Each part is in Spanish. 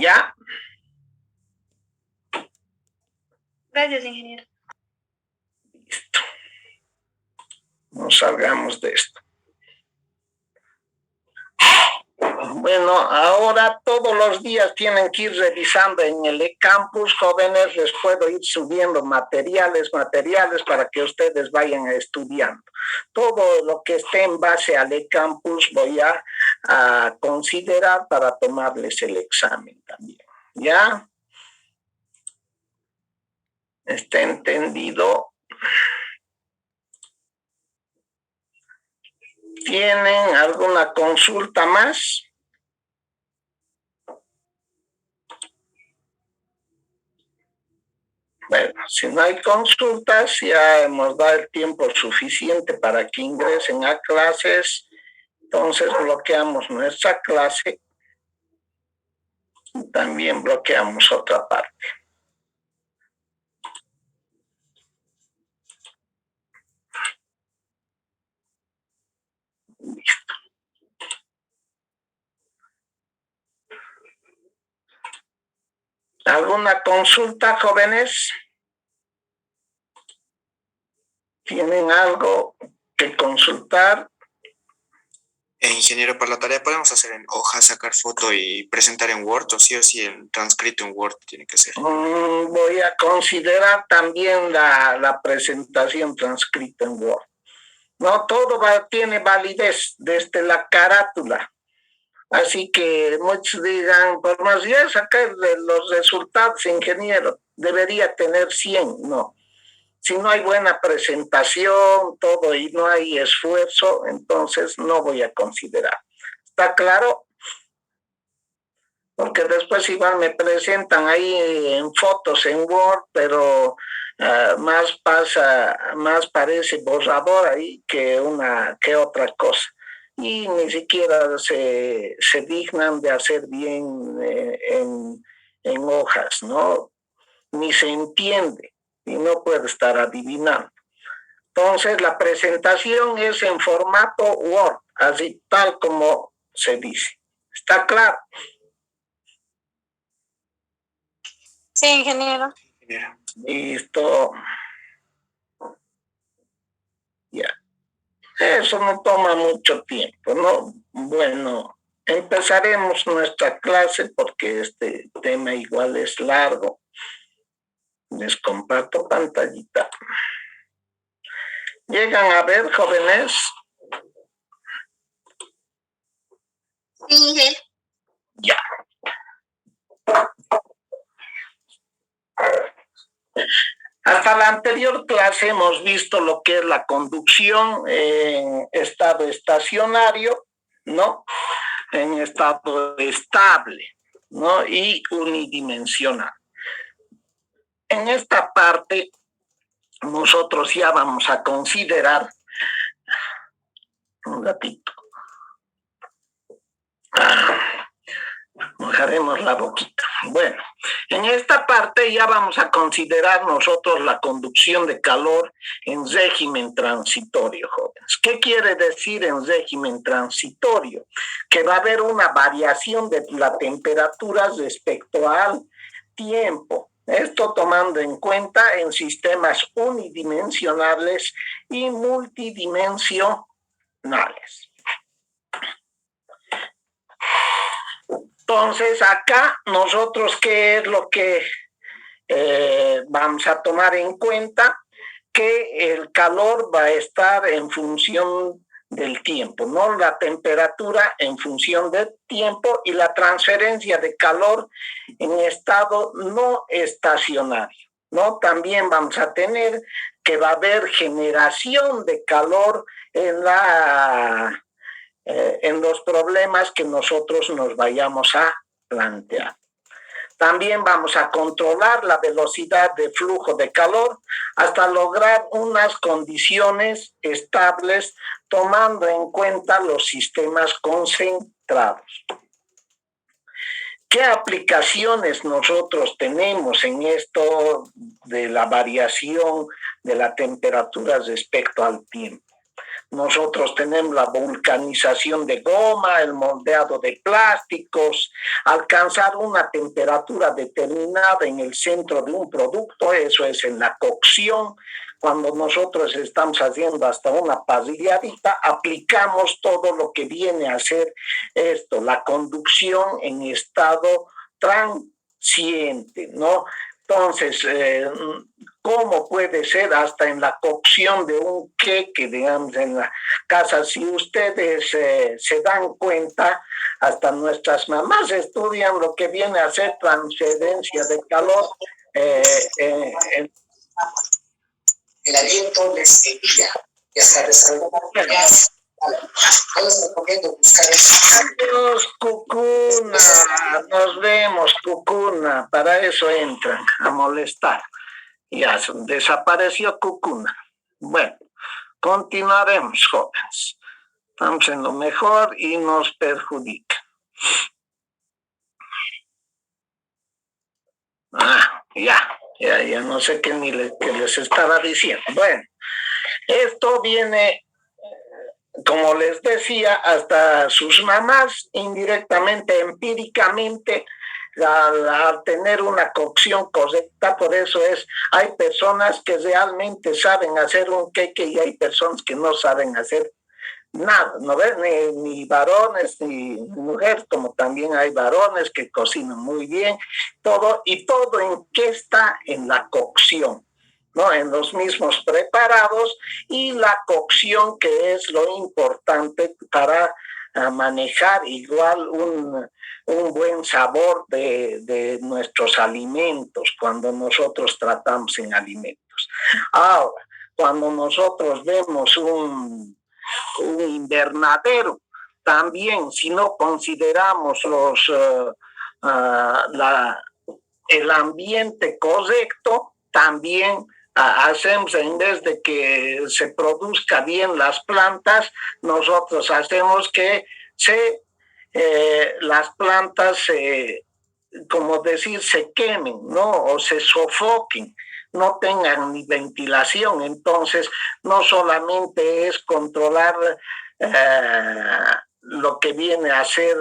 ¿Ya? Gracias, ingeniero. Listo. No salgamos de esto. Bueno, ahora todos los días tienen que ir revisando en el eCampus, jóvenes, les puedo ir subiendo materiales para que ustedes vayan estudiando. Todo lo que esté en base al eCampus voy a considerar para tomarles el examen también. ¿Ya? ¿Está entendido? ¿Tienen alguna consulta más? Bueno, si no hay consultas, ya hemos dado el tiempo suficiente para que ingresen a clases. Entonces bloqueamos nuestra clase y también bloqueamos otra parte. Listo. ¿Alguna consulta, jóvenes? ¿Tienen algo que consultar? Ingeniero, para la tarea podemos hacer en hoja, sacar foto y presentar en Word, o sí el transcrito en Word tiene que ser. Voy a considerar también la presentación transcrita en Word. No todo tiene validez desde la carátula. Así que muchos digan, por más ya sacar los resultados, ingeniero, debería tener 100, no. Si no hay buena presentación, todo y no hay esfuerzo, entonces no voy a considerar. ¿Está claro? Porque después igual me presentan ahí en fotos en Word, pero más parece borrador ahí que otra cosa. Y ni siquiera se dignan de hacer bien en hojas, ¿no? Ni se entiende y no puede estar adivinando. Entonces la presentación es en formato Word, así tal como se dice. ¿Está claro? Sí, ingeniero. Listo. Ya. Eso no toma mucho tiempo, ¿no? Bueno, empezaremos nuestra clase porque este tema igual es largo. Les comparto pantallita. ¿Llegan a ver, jóvenes? Sí. Ya. Hasta la anterior clase hemos visto lo que es la conducción en estado estacionario, ¿no? En estado estable, ¿no? Y unidimensional. En esta parte, nosotros ya vamos a considerar un ratito. Mojaremos la boquita. Bueno, en esta parte ya vamos a considerar nosotros la conducción de calor en régimen transitorio, jóvenes. ¿Qué quiere decir en régimen transitorio? Que va a haber una variación de la temperatura respecto al tiempo. Esto tomando en cuenta en sistemas unidimensionales y multidimensionales. Entonces, acá nosotros, ¿qué es lo que vamos a tomar en cuenta? Que el calor va a estar en función del tiempo, ¿no? La temperatura en función del tiempo y la transferencia de calor en estado no estacionario, ¿no? También vamos a tener que va a haber generación de calor en los problemas que nosotros nos vayamos a plantear. También vamos a controlar la velocidad de flujo de calor hasta lograr unas condiciones estables tomando en cuenta los sistemas concentrados. ¿Qué aplicaciones nosotros tenemos en esto de la variación de la temperatura respecto al tiempo? nosotros tenemos la vulcanización de goma, el moldeado de plásticos, alcanzar una temperatura determinada en el centro de un producto, eso es en la cocción. Cuando nosotros estamos haciendo hasta una parrilladita, aplicamos todo lo que viene a ser esto, la conducción en estado transiente, ¿no? Entonces, ¿cómo puede ser hasta en la cocción de un queque, digamos, en la casa? Si ustedes se dan cuenta, hasta nuestras mamás estudian lo que viene a ser transferencia de calor. El aliento les envía y hasta resaltar. Yo les recomiendo buscar eso. Adiós, Cucuna. Nos vemos, Cucuna. Para eso entran a molestar. Ya desapareció Cucuna. Bueno, continuaremos, jóvenes. Estamos en lo mejor y nos perjudica. Ya no sé qué les estaba diciendo. Bueno, esto viene, como les decía, hasta sus mamás, indirectamente, empíricamente, al tener una cocción correcta. Por eso hay personas que realmente saben hacer un queque y hay personas que no saben hacer nada, ¿no ves? Ni varones ni mujeres, como también hay varones que cocinan muy bien, todo en qué está, en la cocción, ¿no? En los mismos preparados y la cocción, que es lo importante para manejar igual un buen sabor de nuestros alimentos cuando nosotros tratamos en alimentos. Ahora, cuando nosotros vemos un invernadero, también si no consideramos el ambiente correcto, también hacemos, en vez de que se produzca bien las plantas, nosotros hacemos que las plantas como decir, se quemen, ¿no? O se sofoquen, no tengan ni ventilación. Entonces, no solamente es controlar lo que viene a ser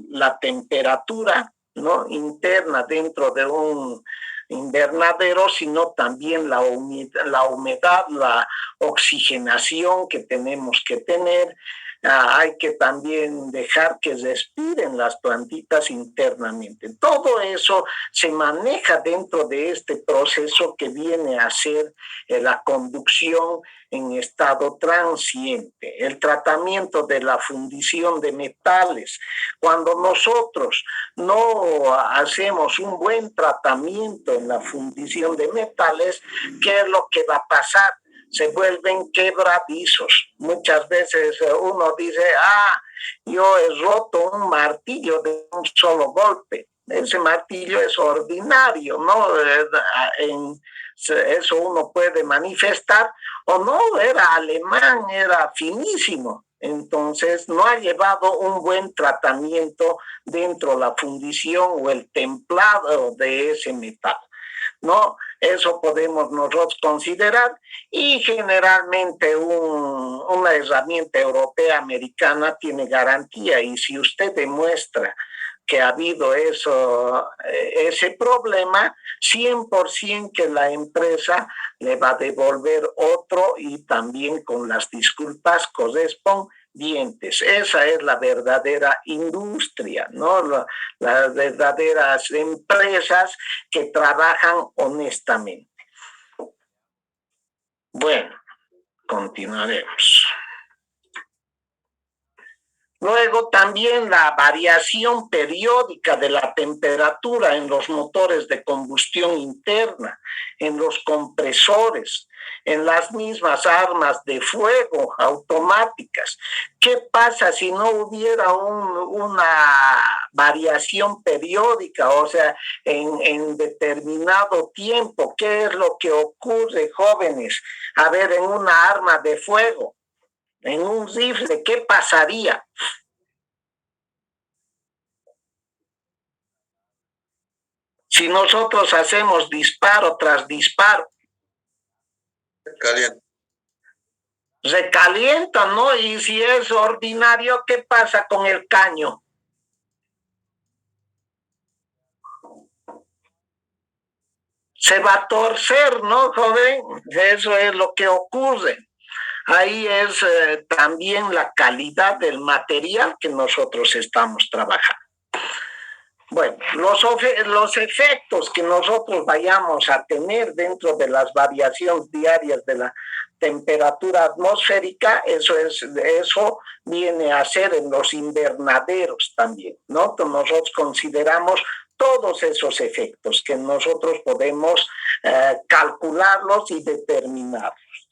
la temperatura, ¿no? Interna dentro de un invernadero, sino también la humedad, la oxigenación que tenemos que tener. Hay que también dejar que respiren las plantitas internamente. Todo eso se maneja dentro de este proceso que viene a ser la conducción en estado transiente, el tratamiento de la fundición de metales. Cuando nosotros no hacemos un buen tratamiento en la fundición de metales, ¿qué es lo que va a pasar? Se vuelven quebradizos. Muchas veces uno dice, yo he roto un martillo de un solo golpe. Ese martillo es ordinario, ¿no? Eso uno puede manifestar, o no, era alemán, era finísimo. Entonces, no ha llevado un buen tratamiento dentro de la fundición o el templado de ese metal, ¿no? Eso podemos nosotros considerar, y generalmente una herramienta europea americana tiene garantía, y si usted demuestra que ha habido ese problema, 100% que la empresa le va a devolver otro, y también con las disculpas correspondientes. Esa es la verdadera industria, ¿no? Las verdaderas empresas que trabajan honestamente. Bueno, continuaremos. Luego también la variación periódica de la temperatura en los motores de combustión interna, en los compresores, en las mismas armas de fuego automáticas. ¿Qué pasa si no hubiera una variación periódica? O sea, en determinado tiempo, ¿qué es lo que ocurre, jóvenes? A ver, en una arma de fuego, en un rifle, ¿qué pasaría? Si nosotros hacemos disparo tras disparo. Caliente. Recalienta, ¿no? Y si es ordinario, ¿qué pasa con el caño? Se va a torcer, ¿no, joven? Eso es lo que ocurre. Ahí es también la calidad del material que nosotros estamos trabajando. Bueno, los efectos que nosotros vayamos a tener dentro de las variaciones diarias de la temperatura atmosférica, eso viene a ser en los invernaderos también, ¿no? Nosotros consideramos todos esos efectos que nosotros podemos calcularlos y determinarlos.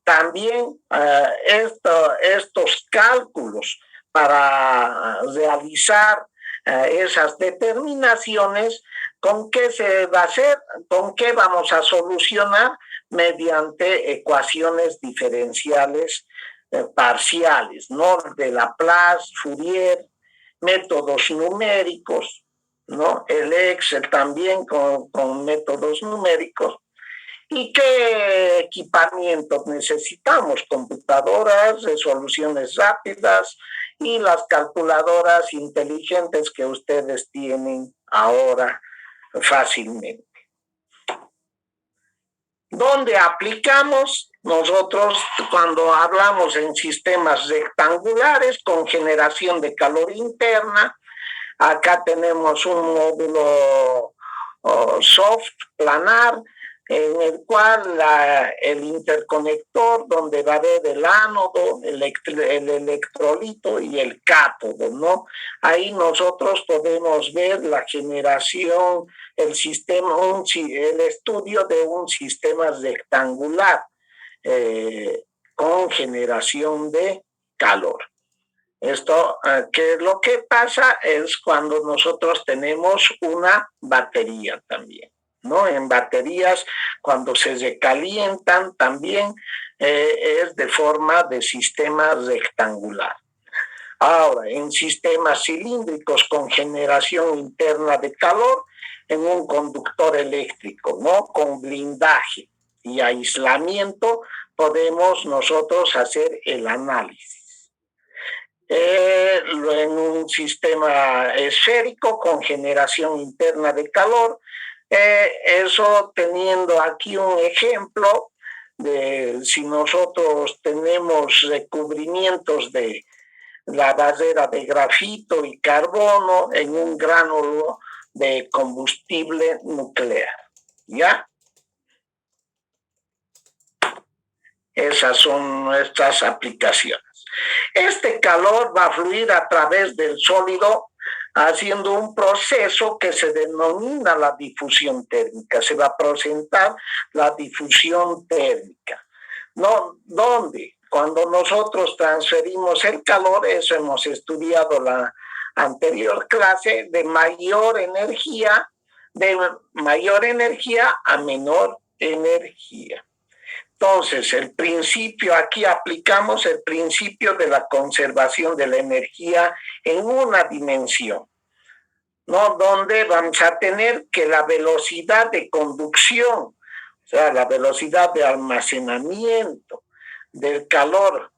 También estos cálculos para realizar esas determinaciones, ¿con qué se va a hacer? ¿Con qué vamos a solucionar? Mediante ecuaciones diferenciales parciales, ¿no? De Laplace, Fourier, métodos numéricos, ¿no? El Excel también con métodos numéricos. ¿Y qué equipamientos necesitamos? Computadoras, resoluciones rápidas y las calculadoras inteligentes que ustedes tienen ahora fácilmente. ¿Dónde aplicamos? Nosotros cuando hablamos en sistemas rectangulares con generación de calor interna, acá tenemos un módulo soft, planar, en el cual el interconector donde va a haber el ánodo, el electrolito y el cátodo, ¿no? Ahí nosotros podemos ver la generación, el estudio de un sistema rectangular con generación de calor. Esto, que lo que pasa es cuando nosotros tenemos una batería también, ¿no? En baterías, cuando se recalientan también es de forma de sistema rectangular. Ahora, en sistemas cilíndricos con generación interna de calor, en un conductor eléctrico, ¿no? Con blindaje y aislamiento, podemos nosotros hacer el análisis. En un sistema esférico con generación interna de calor. Eso teniendo aquí un ejemplo de si nosotros tenemos recubrimientos de la barrera de grafito y carbono en un gránulo de combustible nuclear, ¿ya? Esas son nuestras aplicaciones. Este calor va a fluir a través del sólido haciendo un proceso que se denomina la difusión térmica. Se va a presentar la difusión térmica. ¿No? ¿Dónde? Cuando nosotros transferimos el calor, eso hemos estudiado la anterior clase, de mayor energía a menor energía. Entonces, el principio, aquí aplicamos el principio de la conservación de la energía en una dimensión, ¿no? Donde vamos a tener que la velocidad de conducción, o sea, la velocidad de almacenamiento del calor,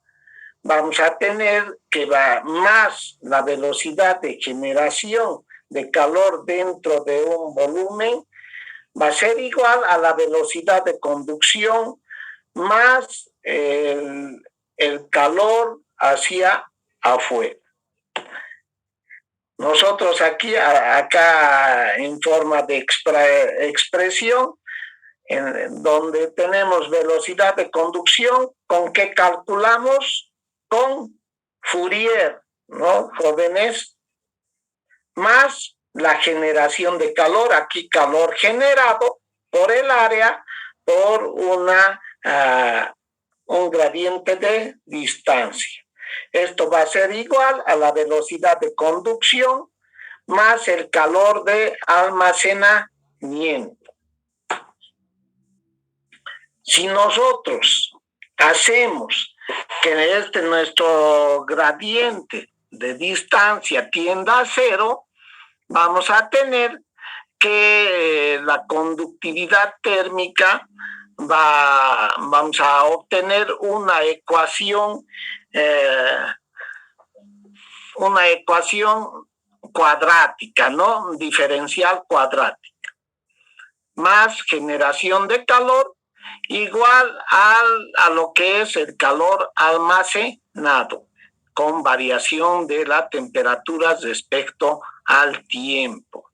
vamos a tener que va más la velocidad de generación de calor dentro de un volumen, va a ser igual a la velocidad de conducción más el calor hacia afuera. Nosotros aquí, acá en forma de expresión, en donde tenemos velocidad de conducción, ¿con qué calculamos? Con Fourier, ¿no, jóvenes? Más la generación de calor, aquí calor generado por el área, por un gradiente de distancia. Esto va a ser igual a la velocidad de conducción más el calor de almacenamiento. Si nosotros hacemos que nuestro gradiente de distancia tienda a cero, vamos a tener que la conductividad térmica vamos a obtener una ecuación cuadrática, ¿no? Diferencial cuadrática. Más generación de calor igual a lo que es el calor almacenado, con variación de la temperatura respecto al tiempo.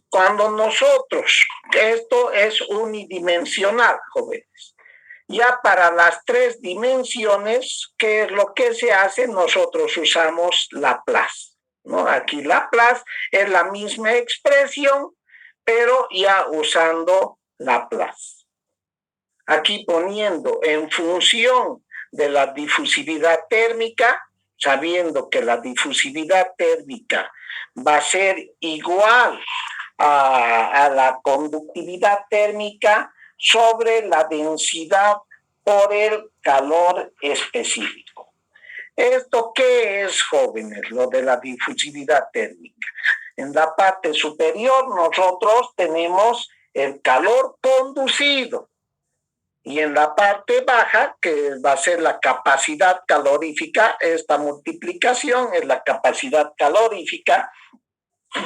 Cuando nosotros, esto es unidimensional, jóvenes, ya para las 3 dimensiones, ¿qué es lo que se hace? Nosotros usamos Laplace, ¿no? Aquí Laplace es la misma expresión, pero ya usando Laplace. Aquí poniendo en función de la difusividad térmica, sabiendo que la difusividad térmica va a ser igual a la conductividad térmica sobre la densidad por el calor específico. ¿Esto qué es, jóvenes? Lo de la difusividad térmica. En la parte superior nosotros tenemos el calor conducido y en la parte baja, que va a ser la capacidad calorífica, esta multiplicación es la capacidad calorífica,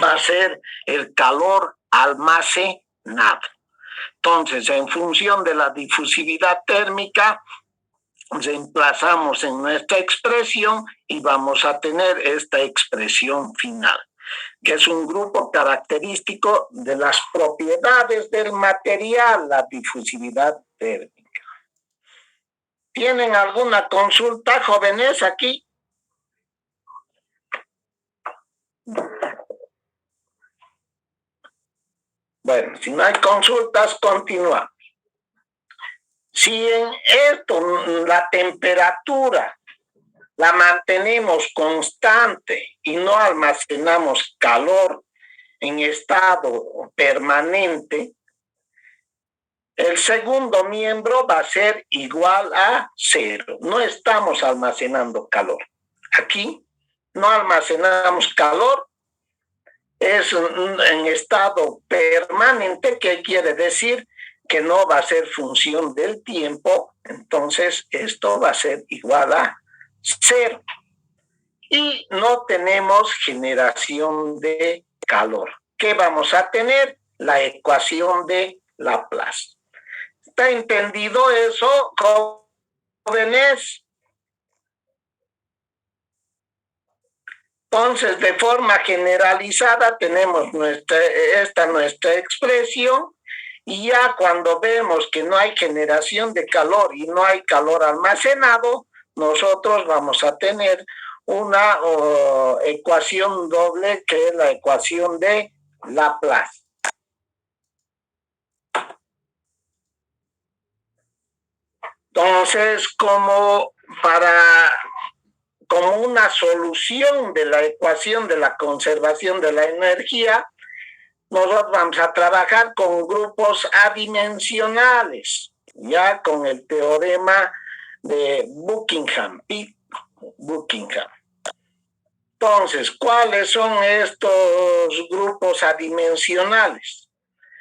va a ser el calor almacenado. Entonces, en función de la difusividad térmica, reemplazamos en nuestra expresión y vamos a tener esta expresión final, que es un grupo característico de las propiedades del material, la difusividad térmica. ¿Tienen alguna consulta, jóvenes, aquí? Bueno, si no hay consultas, continuamos. Si en esto la temperatura la mantenemos constante y no almacenamos calor en estado permanente, el segundo miembro va a ser igual a 0. No estamos almacenando calor. Aquí no almacenamos calor, es en estado permanente, que quiere decir que no va a ser función del tiempo, entonces esto va a ser igual a 0. Y no tenemos generación de calor. ¿Qué vamos a tener? La ecuación de Laplace. ¿Está entendido eso, jóvenes? Entonces, de forma generalizada, tenemos nuestra expresión, y ya cuando vemos que no hay generación de calor y no hay calor almacenado, nosotros vamos a tener una ecuación doble, que es la ecuación de Laplace. Entonces, como una solución de la ecuación de la conservación de la energía, nosotros vamos a trabajar con grupos adimensionales, ya con el teorema de Buckingham. Entonces, ¿cuáles son estos grupos adimensionales?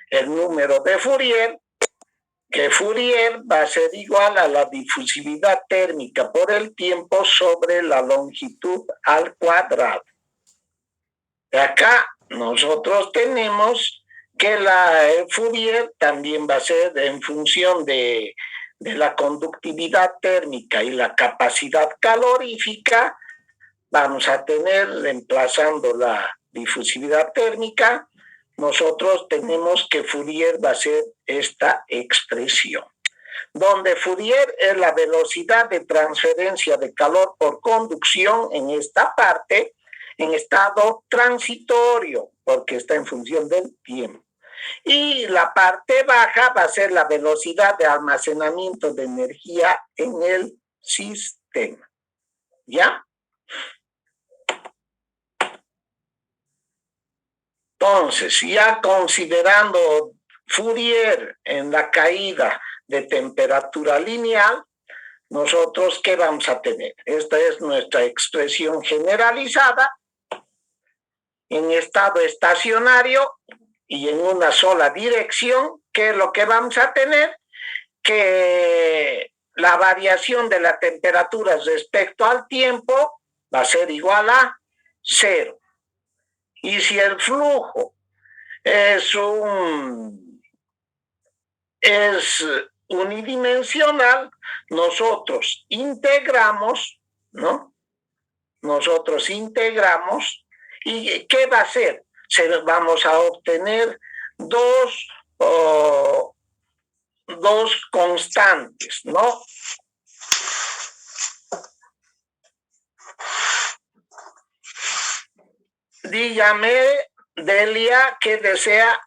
El número de Fourier, que Fourier va a ser igual a la difusividad térmica por el tiempo sobre la longitud al cuadrado. De acá nosotros tenemos que la Fourier también va a ser en función de la conductividad térmica y la capacidad calorífica. Vamos a tener, reemplazando la difusividad térmica, nosotros tenemos que Fourier va a ser esta expresión, donde Fourier es la velocidad de transferencia de calor por conducción en esta parte, en estado transitorio, porque está en función del tiempo. Y la parte baja va a ser la velocidad de almacenamiento de energía en el sistema. ¿Ya? Entonces, ya considerando Fourier en la caída de temperatura lineal, nosotros, ¿qué vamos a tener? Esta es nuestra expresión generalizada en estado estacionario y en una sola dirección, ¿qué es lo que vamos a tener? Que la variación de la temperatura respecto al tiempo va a ser igual a 0. Y si el flujo es unidimensional, nosotros integramos, ¿no? Nosotros integramos, ¿y qué va a ser? Vamos a obtener dos constantes, ¿no? Dígame, Delia, ¿qué desea?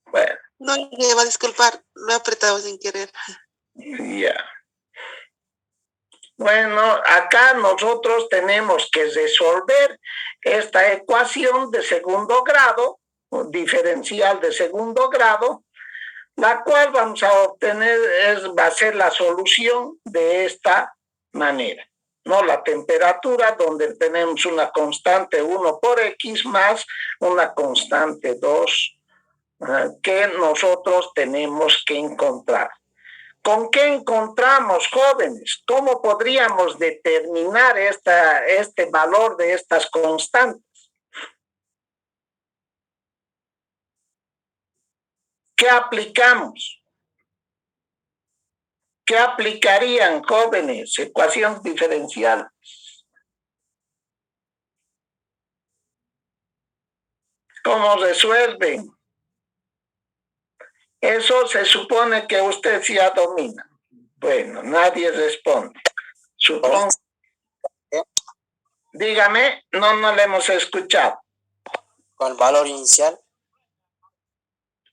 Bueno. No, me va a disculpar, lo he apretado sin querer. Ya. Bueno, acá nosotros tenemos que resolver esta ecuación de segundo grado, diferencial de segundo grado, la cual vamos a obtener, va a ser la solución de esta manera, ¿no? La temperatura, donde tenemos una constante 1 por X más una constante 2 que nosotros tenemos que encontrar. ¿Con qué encontramos, jóvenes? ¿Cómo podríamos determinar este valor de estas constantes? ¿Qué aplicamos? ¿Qué aplicarían, jóvenes? Ecuación diferencial. ¿Cómo resuelven? Eso se supone que usted ya domina. Bueno, nadie responde. Supongo. Dígame, no le hemos escuchado. ¿Con el valor inicial?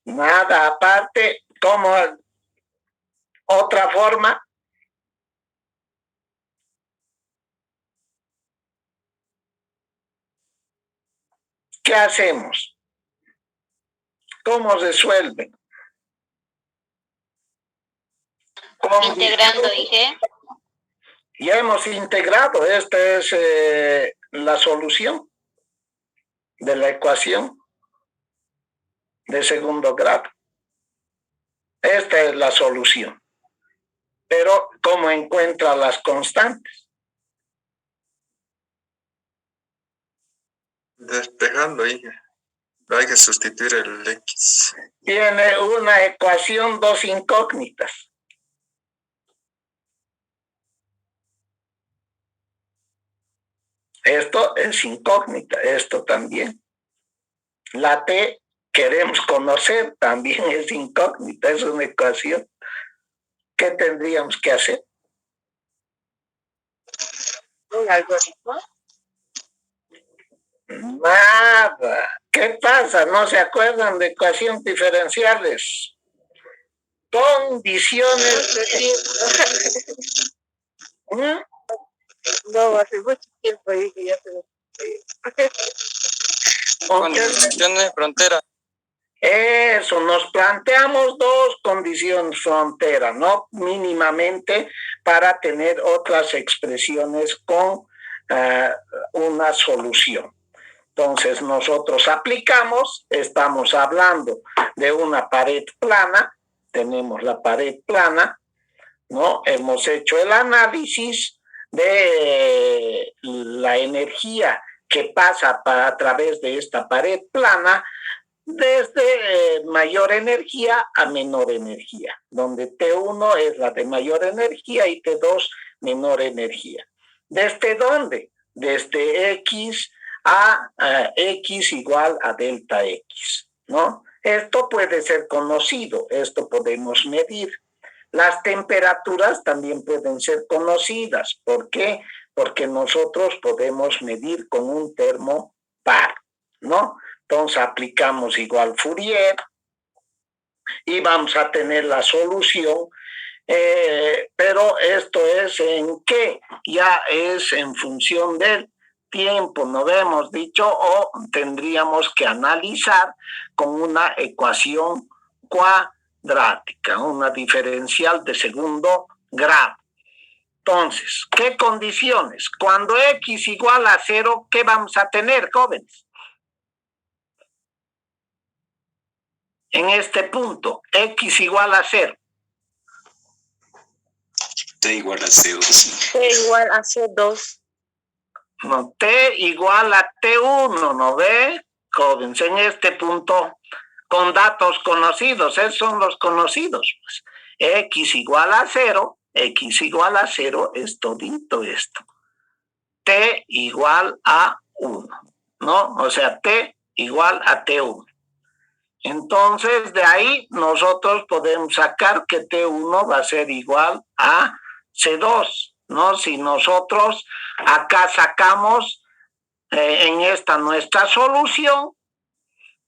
Nada, aparte, ¿cómo? ¿Otra forma? ¿Qué hacemos? ¿Cómo resuelven? Integrando, dije. Ya hemos integrado, esta es la solución de la ecuación de segundo grado. Esta es la solución. Pero, ¿cómo encuentra las constantes? Despejando, hija. Hay que sustituir el X. Tiene una ecuación, dos incógnitas. Esto es incógnita, esto también. La T queremos conocer, también es incógnita, es una ecuación. ¿Qué tendríamos que hacer? ¿Un algoritmo? Nada. ¿Qué pasa? ¿No se acuerdan de ecuaciones diferenciales? Condiciones. ¿Mm? No, hace mucho tiempo dije ya se lo... Condiciones de frontera. Eso, nos planteamos dos condiciones frontera, ¿no? Mínimamente para tener otras expresiones con una solución. Entonces nosotros aplicamos, estamos hablando de una pared plana, tenemos la pared plana, ¿no? Hemos hecho el análisis de la energía que pasa a través de esta pared plana, desde mayor energía a menor energía, donde T1 es la de mayor energía y T2 menor energía. ¿Desde dónde? Desde X a X igual a delta X, ¿no? Esto puede ser conocido, esto podemos medir. Las temperaturas también pueden ser conocidas. ¿Por qué? Porque nosotros podemos medir con un termopar, ¿no? Entonces aplicamos igual Fourier y vamos a tener la solución, pero esto es en qué, ya es en función del tiempo, ¿no hemos dicho? O tendríamos que analizar con una ecuación cuadrática, una diferencial de segundo grado. Entonces, ¿qué condiciones? Cuando X igual a 0, ¿qué vamos a tener, jóvenes? en este punto, x igual a 0. T igual a C2. T igual a C2. No, T igual a T1, ¿no ve? Jóvenes, en este punto, con datos conocidos, esos son los conocidos. Pues. X igual a 0, X igual a 0 es todito esto. T igual a 1, ¿no? O sea, T igual a T1. Entonces, de ahí nosotros podemos sacar que T1 va a ser igual a C2, ¿no? Si nosotros acá sacamos en esta nuestra solución,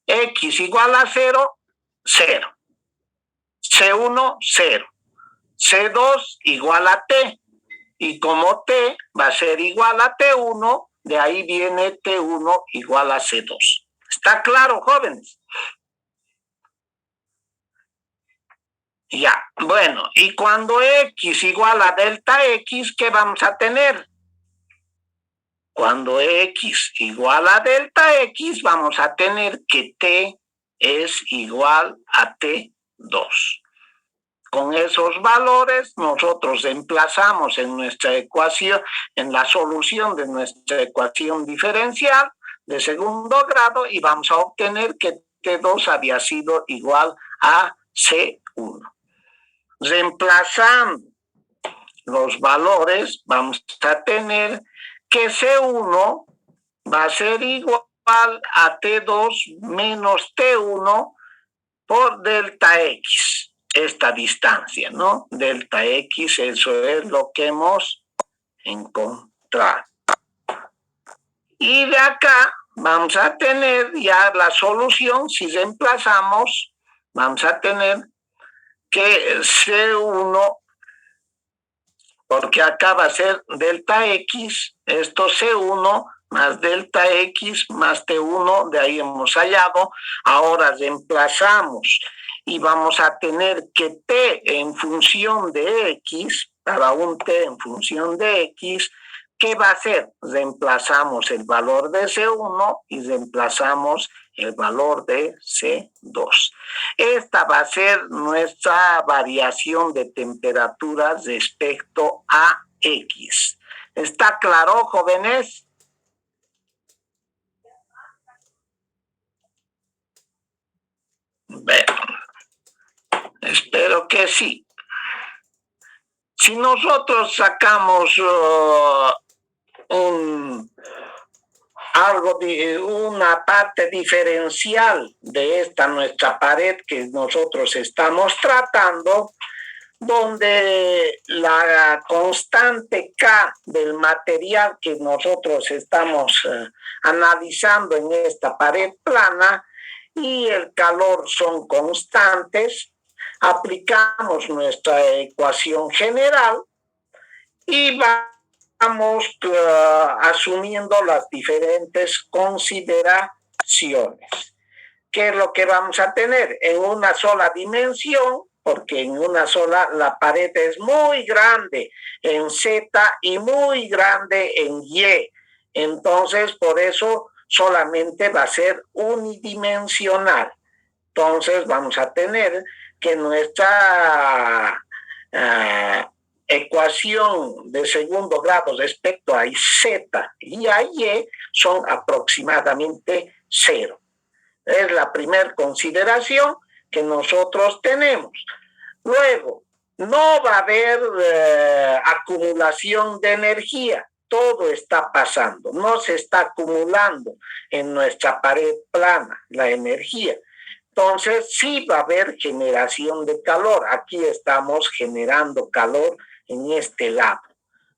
X igual a 0, 0. C1, 0. C2 igual a T. Y como T va a ser igual a T1, de ahí viene T1 igual a C2. ¿Está claro, jóvenes? Ya, bueno, y cuando X igual a delta X, ¿qué vamos a tener? Cuando X igual a delta X, vamos a tener que T es igual a T2. Con esos valores, nosotros emplazamos en nuestra ecuación, en la solución de nuestra ecuación diferencial de segundo grado, y vamos a obtener que T2 había sido igual a C1. Reemplazando los valores, vamos a tener que C1 va a ser igual a T2 menos T1 por delta X, esta distancia, ¿no? Delta X, eso es lo que hemos encontrado. Y de acá vamos a tener ya la solución, si reemplazamos, vamos a tener que C1, porque acá va a ser delta X, esto C1 más delta X más T1, de ahí hemos hallado. Ahora reemplazamos y vamos a tener que T en función de X, para un T en función de X, ¿qué va a hacer? Reemplazamos el valor de C1 y reemplazamos el valor de C2. Esta va a ser nuestra variación de temperatura respecto a X. ¿Está claro, jóvenes? Bueno, espero que sí. Si nosotros sacamos una parte diferencial de esta nuestra pared que nosotros estamos tratando, donde la constante K del material que nosotros estamos analizando en esta pared plana y el calor son constantes, aplicamos nuestra ecuación general y vamos asumiendo las diferentes consideraciones. ¿Qué es lo que vamos a tener? En una sola dimensión, porque en una sola la pared es muy grande en Z y muy grande en Y. Entonces, por eso solamente va a ser unidimensional. Entonces, vamos a tener que nuestra ecuación de segundo grado respecto a Z y a Y son aproximadamente 0. Es la primera consideración que nosotros tenemos. Luego, no va a haber acumulación de energía. Todo está pasando, no se está acumulando en nuestra pared plana la energía. Entonces, sí va a haber generación de calor. Aquí estamos generando calor en este lado.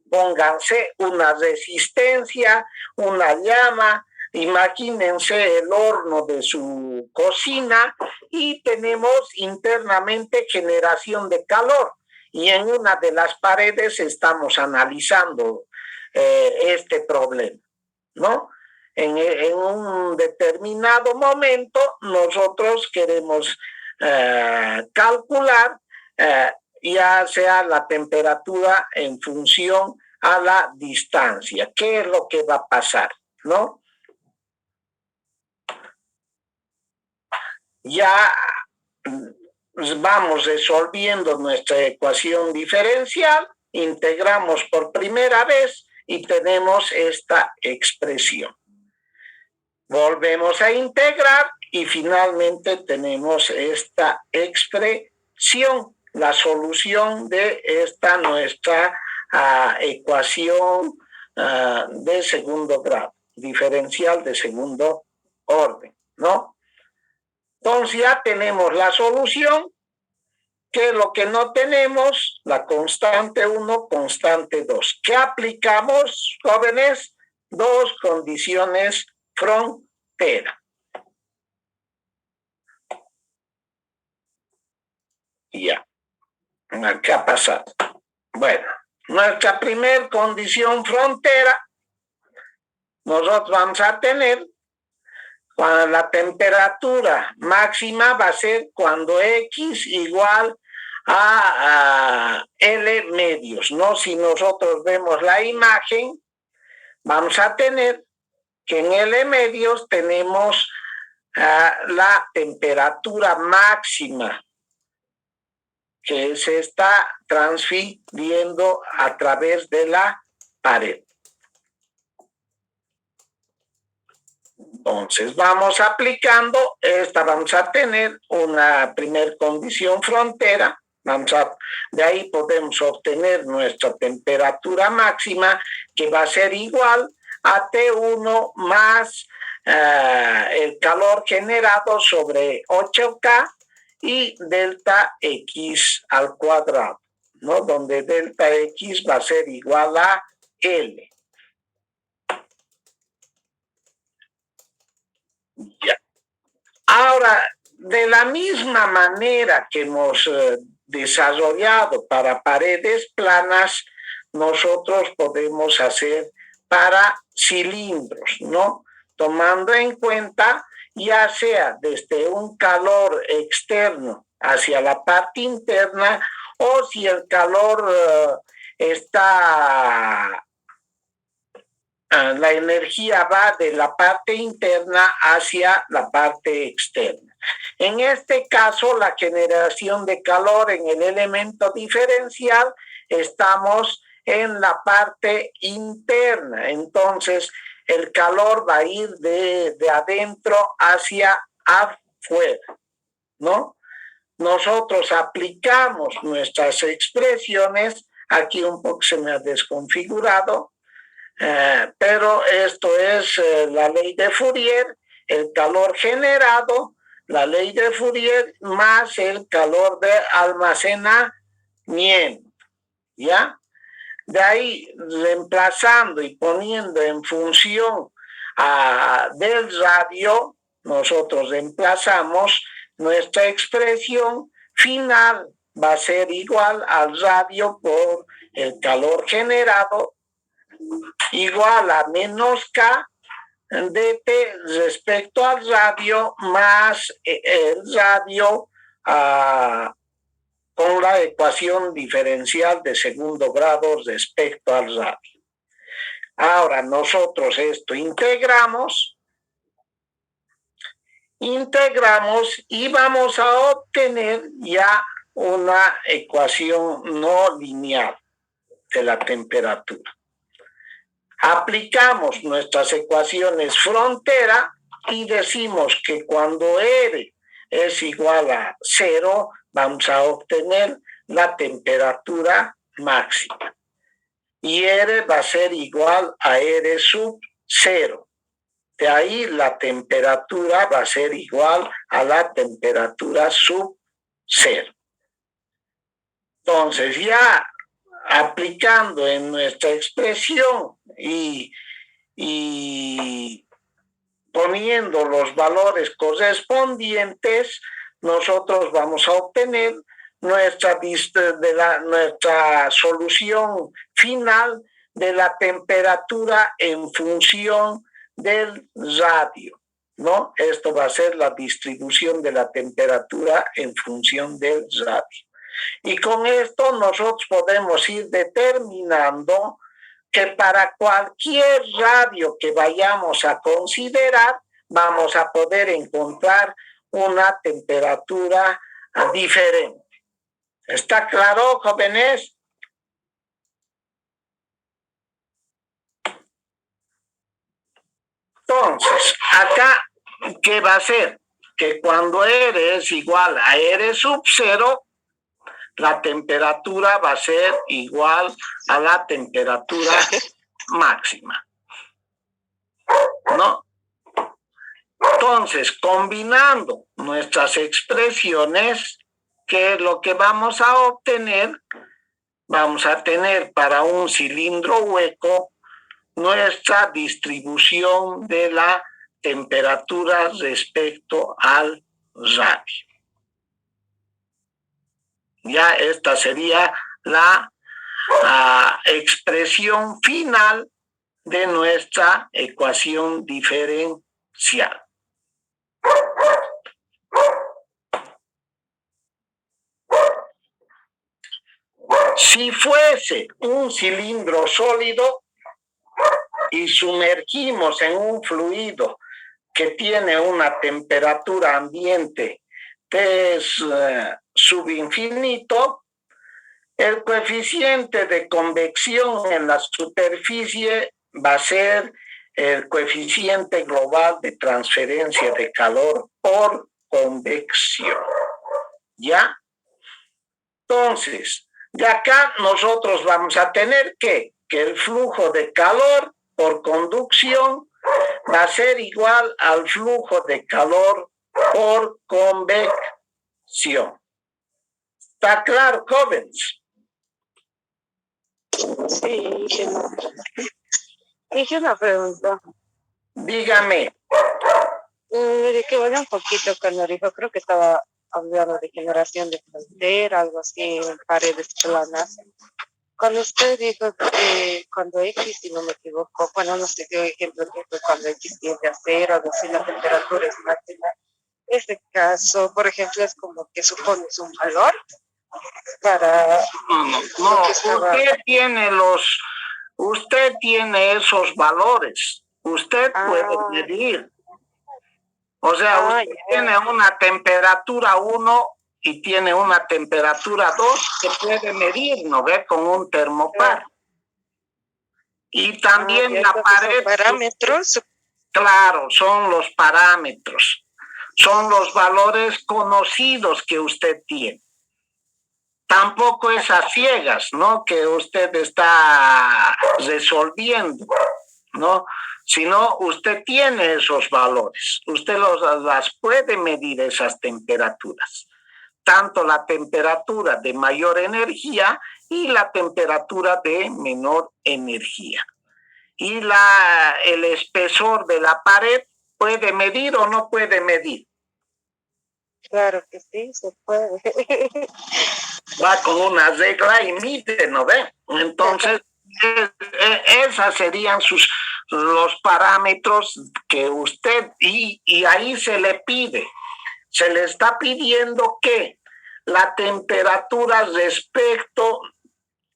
Pónganse una resistencia, una llama. Imagínense el horno de su cocina y tenemos internamente generación de calor. Y en una de las paredes estamos analizando este problema, ¿no? En un determinado momento nosotros queremos calcular ya sea la temperatura en función a la distancia. ¿Qué es lo que va a pasar, no? Ya vamos resolviendo nuestra ecuación diferencial, integramos por primera vez y tenemos esta expresión. Volvemos a integrar y finalmente tenemos esta expresión, la solución de esta nuestra ecuación de segundo grado, diferencial de segundo orden, ¿no? Entonces ya tenemos la solución, que lo que no tenemos, la constante 1, constante 2. ¿Qué aplicamos, jóvenes? Dos condiciones frontera. Ya. ¿Qué ha pasado? Bueno, nuestra primer condición frontera, nosotros vamos a tener cuando la temperatura máxima va a ser cuando X igual a L medios, ¿no? Si nosotros vemos la imagen, vamos a tener que en L medios tenemos la temperatura máxima que se está transfiriendo a través de la pared. Entonces vamos aplicando vamos a tener una primer condición frontera, de ahí podemos obtener nuestra temperatura máxima, que va a ser igual a T1 más el calor generado sobre 8K y delta X al cuadrado, ¿no? Donde delta X va a ser igual a L. Ya. Ahora, de la misma manera que hemos desarrollado para paredes planas, nosotros podemos hacer para cilindros, ¿no? Tomando en cuenta ya sea desde un calor externo hacia la parte interna, o si el calor la energía va de la parte interna hacia la parte externa. En este caso, la generación de calor en el elemento diferencial, estamos en la parte interna. Entonces, el calor va a ir de adentro hacia afuera, ¿no? Nosotros aplicamos nuestras expresiones, aquí un poco se me ha desconfigurado, pero esto es la ley de Fourier, el calor generado, la ley de Fourier más el calor de almacenamiento, ¿ya? De ahí, reemplazando y poniendo en función del radio, nosotros reemplazamos nuestra expresión final, va a ser igual al radio por el calor generado, igual a menos K dt respecto al radio más el radio con la ecuación diferencial de segundo grado respecto al radio. Ahora nosotros esto integramos y vamos a obtener ya una ecuación no lineal de la temperatura. Aplicamos nuestras ecuaciones frontera y decimos que cuando R es igual a 0, vamos a obtener la temperatura máxima. Y R va a ser igual a R sub 0. De ahí la temperatura va a ser igual a la temperatura sub 0. Entonces ya aplicando en nuestra expresión y poniendo los valores correspondientes, nosotros vamos a obtener nuestra solución final de la temperatura en función del radio, ¿no? Esto va a ser la distribución de la temperatura en función del radio. Y con esto nosotros podemos ir determinando que para cualquier radio que vayamos a considerar, vamos a poder encontrar una temperatura diferente. ¿Está claro, jóvenes? Entonces, acá, ¿qué va a ser? Que cuando R es igual a R sub 0, la temperatura va a ser igual a la temperatura máxima. ¿No? Entonces, combinando nuestras expresiones, ¿qué es lo que vamos a obtener? Vamos a tener para un cilindro hueco nuestra distribución de la temperatura respecto al radio. Ya esta sería la expresión final de nuestra ecuación diferencial. Si fuese un cilindro sólido y sumergimos en un fluido que tiene una temperatura ambiente de subinfinito, el coeficiente de convección en la superficie va a ser el coeficiente global de transferencia de calor por convección. ¿Ya? Entonces, de acá nosotros vamos a tener que el flujo de calor por conducción va a ser igual al flujo de calor por convección. ¿Está claro, jóvenes? Sí, hice una pregunta. Dígame. De que vaya un poquito cuando dijo, creo que estaba hablando de generación de frontera, algo así, en paredes planas. Cuando usted dijo que cuando X, si no me equivoco, bueno, no sé qué ejemplo que fue cuando X tiende a cero, algo así, la temperatura es máxima. Este caso, por ejemplo, es como que supones un valor para... No, usted tiene esos valores. Usted puede medir. O sea, usted tiene una temperatura 1 y tiene una temperatura 2 que puede medir, ¿no ve? Con un termopar. Y también la pared... ¿Son parámetros? Claro, son los parámetros. Son los valores conocidos que usted tiene. Tampoco es a ciegas, ¿no? Que usted está resolviendo, ¿no? Sino usted tiene esos valores. Usted las puede medir esas temperaturas. Tanto la temperatura de mayor energía y la temperatura de menor energía. Y el espesor de la pared puede medir o no puede medir. Claro que sí, se puede. Va con una regla y mide, ¿no ve? Entonces, esas serían los parámetros que usted, y ahí se le está pidiendo que la temperatura respecto,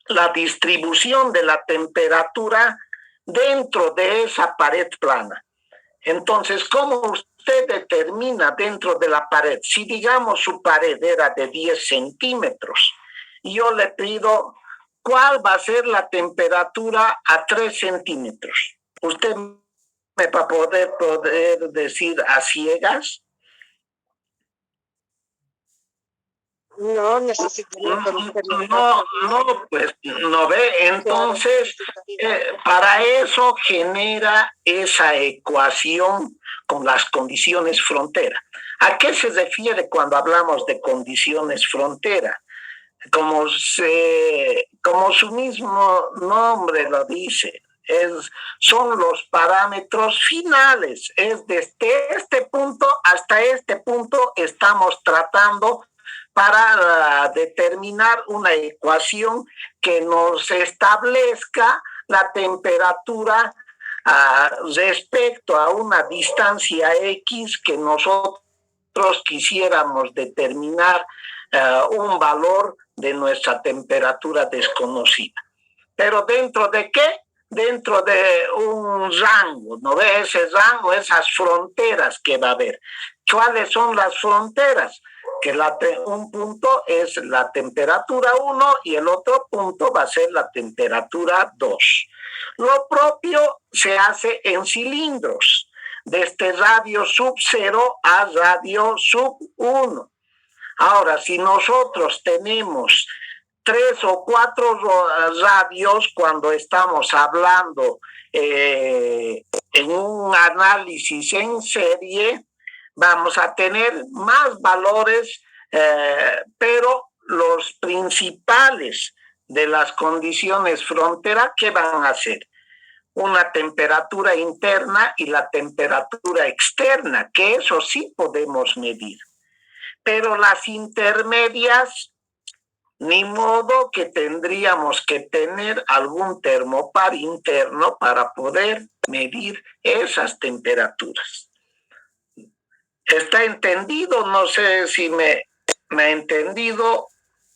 la distribución de la temperatura dentro de esa pared plana. Entonces, ¿cómo usted determina dentro de la pared? Si digamos su pared era de 10 centímetros, yo le pido cuál va a ser la temperatura a 3 centímetros. ¿Usted me va a poder decir a ciegas? No, necesito... No, pues, no ve. Entonces, para eso genera esa ecuación con las condiciones frontera. ¿A qué se refiere cuando hablamos de condiciones frontera? Como su mismo nombre lo dice, son los parámetros finales. Es desde este punto hasta este punto estamos tratando para determinar una ecuación que nos establezca la temperatura respecto a una distancia X que nosotros quisiéramos determinar un valor de nuestra temperatura desconocida. ¿Pero dentro de qué? Dentro de un rango, ¿no ve? Ese rango, esas fronteras que va a haber. ¿Cuáles son las fronteras? que un punto es la temperatura 1 y el otro punto va a ser la temperatura 2. Lo propio se hace en cilindros, desde radio sub 0 a radio sub 1. Ahora, si nosotros tenemos 3 o 4 radios cuando estamos hablando en un análisis en serie, vamos a tener más valores, pero los principales de las condiciones frontera, ¿qué van a ser? Una temperatura interna y la temperatura externa, que eso sí podemos medir. Pero las intermedias, ni modo que tendríamos que tener algún termopar interno para poder medir esas temperaturas. ¿Está entendido? No sé si me ha entendido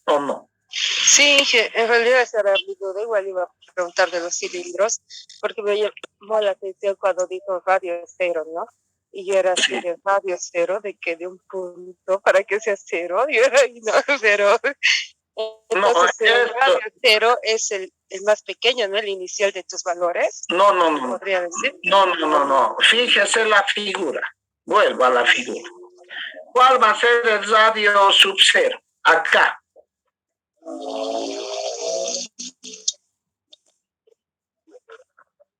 o no. Sí, en realidad esa era mi duda. Igual iba a preguntar de los cilindros, porque me llamó la atención cuando dijo radio cero, ¿no? Y yo era así de radio cero, de que de un punto para que sea cero. Yo era ahí, no, pero entonces el radio cero es el más pequeño, ¿no? El inicial de tus valores. No. ¿Podría decir? No. Fíjese la figura. Vuelvo a la figura. ¿Cuál va a ser el radio sub cero? Acá.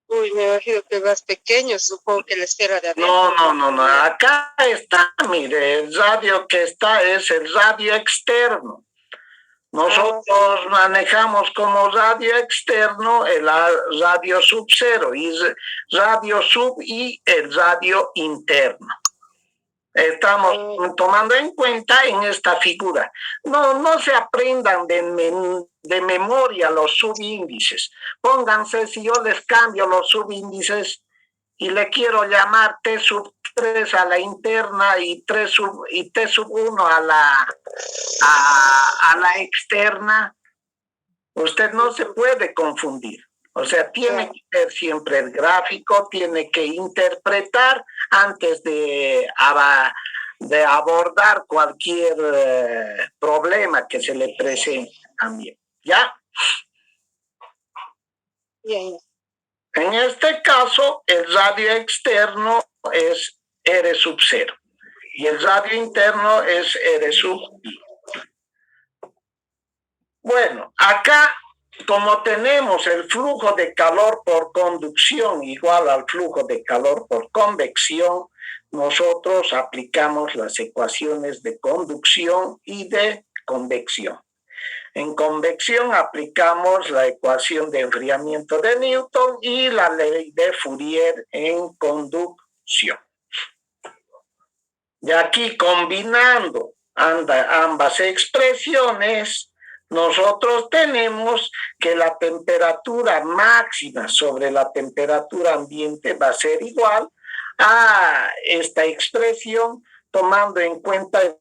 Uy, me imagino que más pequeño, supongo que la esfera de adentro. No. Acá está, mire, el radio que está es el radio externo. Nosotros manejamos como radio externo el radio sub cero y radio sub y el radio interno. Estamos tomando en cuenta en esta figura. No se aprendan de memoria los subíndices. Pónganse, si yo les cambio los subíndices y le quiero llamar T sub 3 a la interna y T sub 1 a la externa, usted no se puede confundir. O sea, tiene que ver siempre el gráfico, tiene que interpretar antes de abordar cualquier problema que se le presente también. ¿Ya? Bien. En este caso, el radio externo es R sub 0 y el radio interno es R sub I. Bueno, acá, como tenemos el flujo de calor por conducción igual al flujo de calor por convección, nosotros aplicamos las ecuaciones de conducción y de convección. En convección aplicamos la ecuación de enfriamiento de Newton y la ley de Fourier en conducción. Y aquí, combinando ambas expresiones, nosotros tenemos que la temperatura máxima sobre la temperatura ambiente va a ser igual a esta expresión, tomando en cuenta el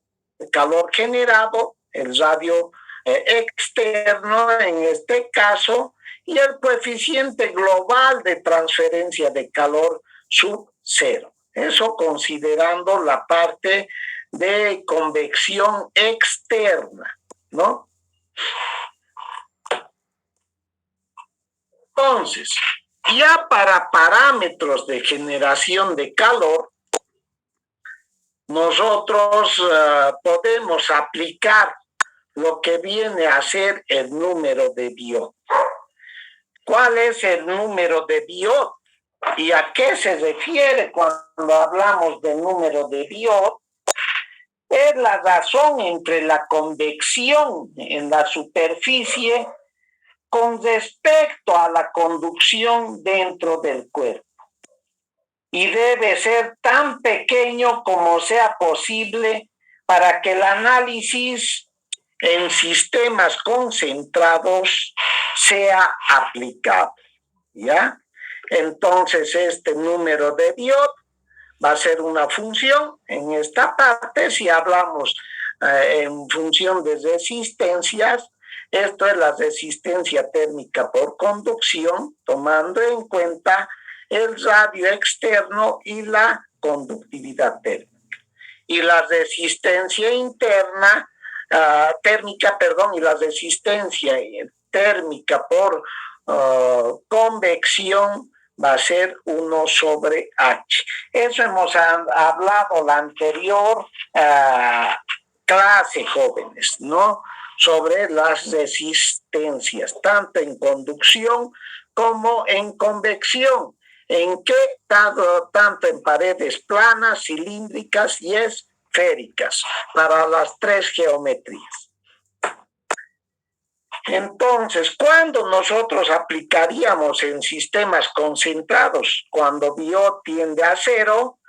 calor generado, el radio externo en este caso, y el coeficiente global de transferencia de calor sub 0. Eso considerando la parte de convección externa, ¿no? Entonces, ya para parámetros de generación de calor, nosotros podemos aplicar lo que viene a ser el número de Biot. ¿Cuál es el número de Biot? ¿Y a qué se refiere cuando hablamos del número de Biot? Es la razón entre la convección en la superficie con respecto a la conducción dentro del cuerpo. Y debe ser tan pequeño como sea posible para que el análisis en sistemas concentrados sea aplicable, ¿ya? Entonces, este número de Biot va a ser una función en esta parte. Si hablamos en función de resistencias, esto es la resistencia térmica por conducción, tomando en cuenta el radio externo y la conductividad térmica. y la resistencia interna, térmica, perdón, y la resistencia térmica por convección va a ser 1 sobre H. Eso hemos hablado la anterior clase, jóvenes, ¿no? Sobre las resistencias, tanto en como en convección. ¿En qué? Tanto en paredes planas, cilíndricas y esféricas, para las 3 geometrías. Entonces, ¿cuándo nosotros aplicaríamos en sistemas concentrados? Cuando Biot tiende a 0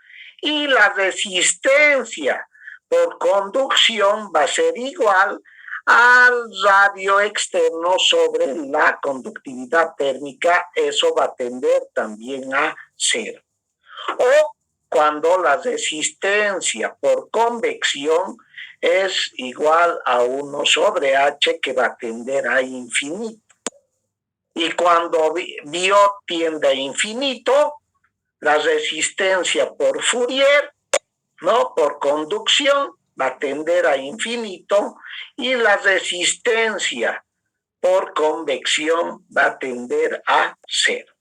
y la resistencia por conducción va a ser igual al radio externo sobre la conductividad térmica. Eso va a tender también a 0. O cuando la resistencia por convección es igual a 1 sobre H, que va a tender a infinito. Y cuando Biot tiende a infinito, la resistencia por Fourier, ¿no? Por conducción, va a tender a infinito, y la resistencia por convección va a tender a 0.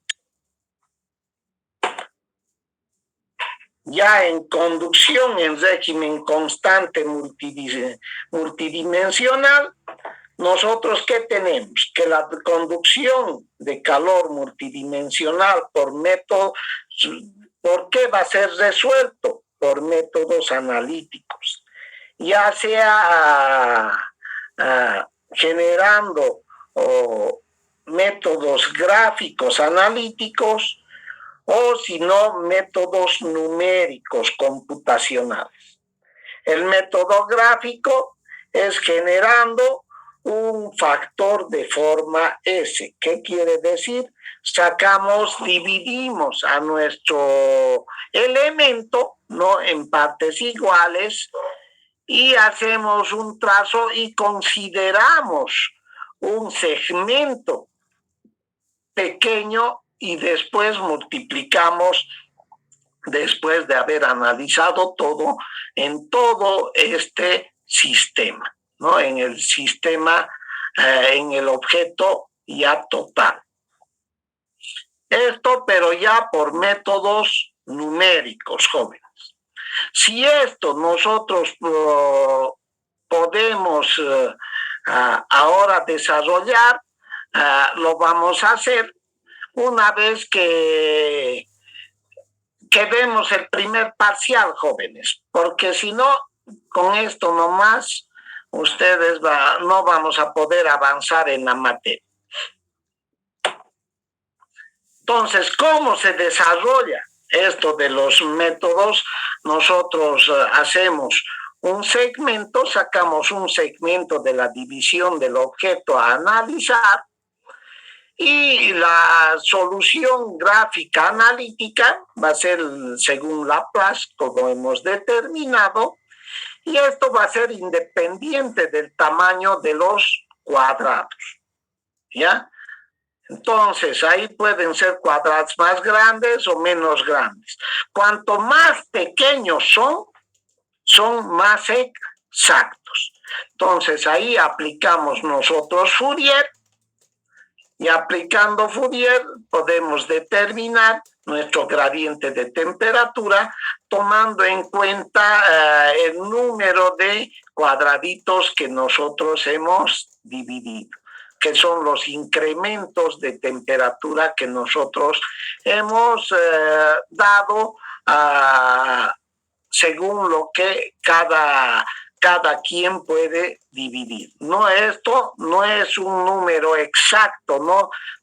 Ya en conducción en régimen constante multidimensional, nosotros ¿qué tenemos? Que la conducción de calor multidimensional por método, ¿por qué va a ser resuelto? Por métodos analíticos, ya sea generando métodos gráficos analíticos, o si no, métodos numéricos computacionales. El método gráfico es generando un factor de forma S. ¿Qué quiere decir? Dividimos a nuestro elemento, ¿no?, en partes iguales, y hacemos un trazo y consideramos un segmento pequeño, y después multiplicamos, después de haber analizado todo, en todo este sistema, ¿no? En el sistema, en el objeto ya total. Esto, pero ya por métodos numéricos, jóvenes. Si esto nosotros podemos ahora desarrollar, lo vamos a hacer una vez que vemos el primer parcial, jóvenes, porque si no, con esto nomás, ustedes no vamos a poder avanzar en la materia. Entonces, ¿cómo se desarrolla esto de los métodos? Nosotros hacemos un segmento, sacamos un segmento de la división del objeto a analizar, y la solución gráfica analítica va a ser según Laplace, como hemos determinado, y esto va a ser independiente del tamaño de los cuadrados, ¿ya? Entonces, ahí pueden ser cuadrados más grandes o menos grandes. Cuanto más pequeños son más exactos. Entonces, ahí aplicamos nosotros Fourier, y aplicando Fourier podemos determinar nuestro gradiente de temperatura tomando en cuenta el número de cuadraditos que nosotros hemos dividido, que son los incrementos de temperatura que nosotros hemos dado según lo que cada quien puede dividir. No, esto no es un número exacto,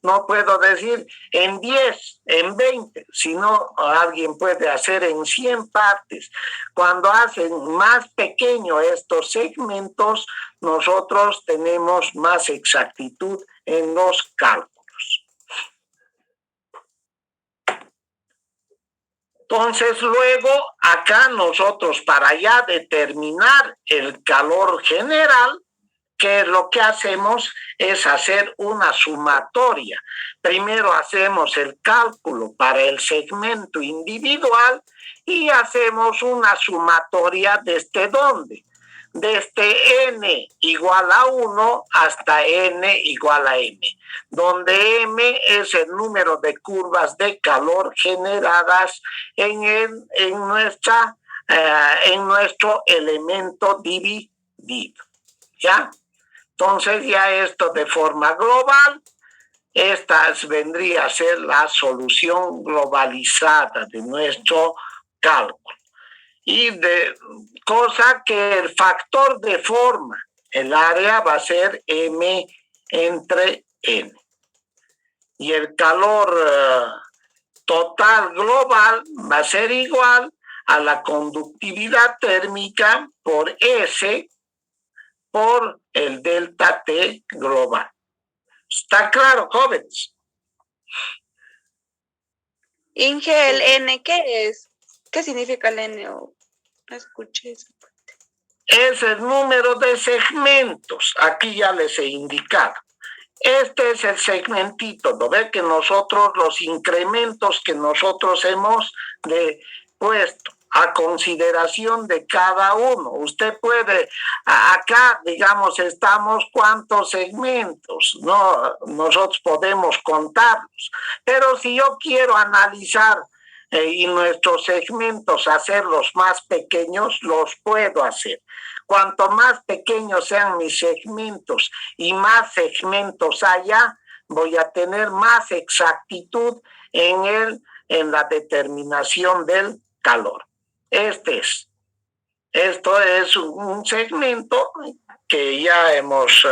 no puedo decir en 10, en 20, sino alguien puede hacer en 100 partes. Cuando hacen más pequeños estos segmentos, nosotros tenemos más exactitud en los cálculos. Entonces, luego, acá nosotros, para ya determinar el calor general, que lo que hacemos es hacer una sumatoria. Primero hacemos el cálculo para el segmento individual y hacemos una sumatoria desde dónde. Desde n igual a 1 hasta n igual a m, donde m es el número de curvas de calor generadas en nuestro elemento dividido. ¿Ya? Entonces ya esto de forma global, esta vendría a ser la solución globalizada de nuestro cálculo. Y cosa que el factor de forma, el área va a ser m entre n. Y el calor total global va a ser igual a la conductividad térmica por S por el delta T global. ¿Está claro, jóvenes? Inge, ¿el N qué es? ¿Qué significa el N? No escuché eso. Es el número de segmentos. Aquí ya les he indicado. Este es el segmentito, ¿no ve? Que nosotros, los incrementos que nosotros hemos puesto a consideración de cada uno. Usted puede, acá, digamos, estamos cuántos segmentos, ¿no? Nosotros podemos contarlos. Pero si yo quiero analizar y nuestros segmentos hacerlos más pequeños, los puedo hacer. Cuanto más pequeños sean mis segmentos y más segmentos haya, voy a tener más exactitud en la determinación del calor. Esto es un segmento que ya hemos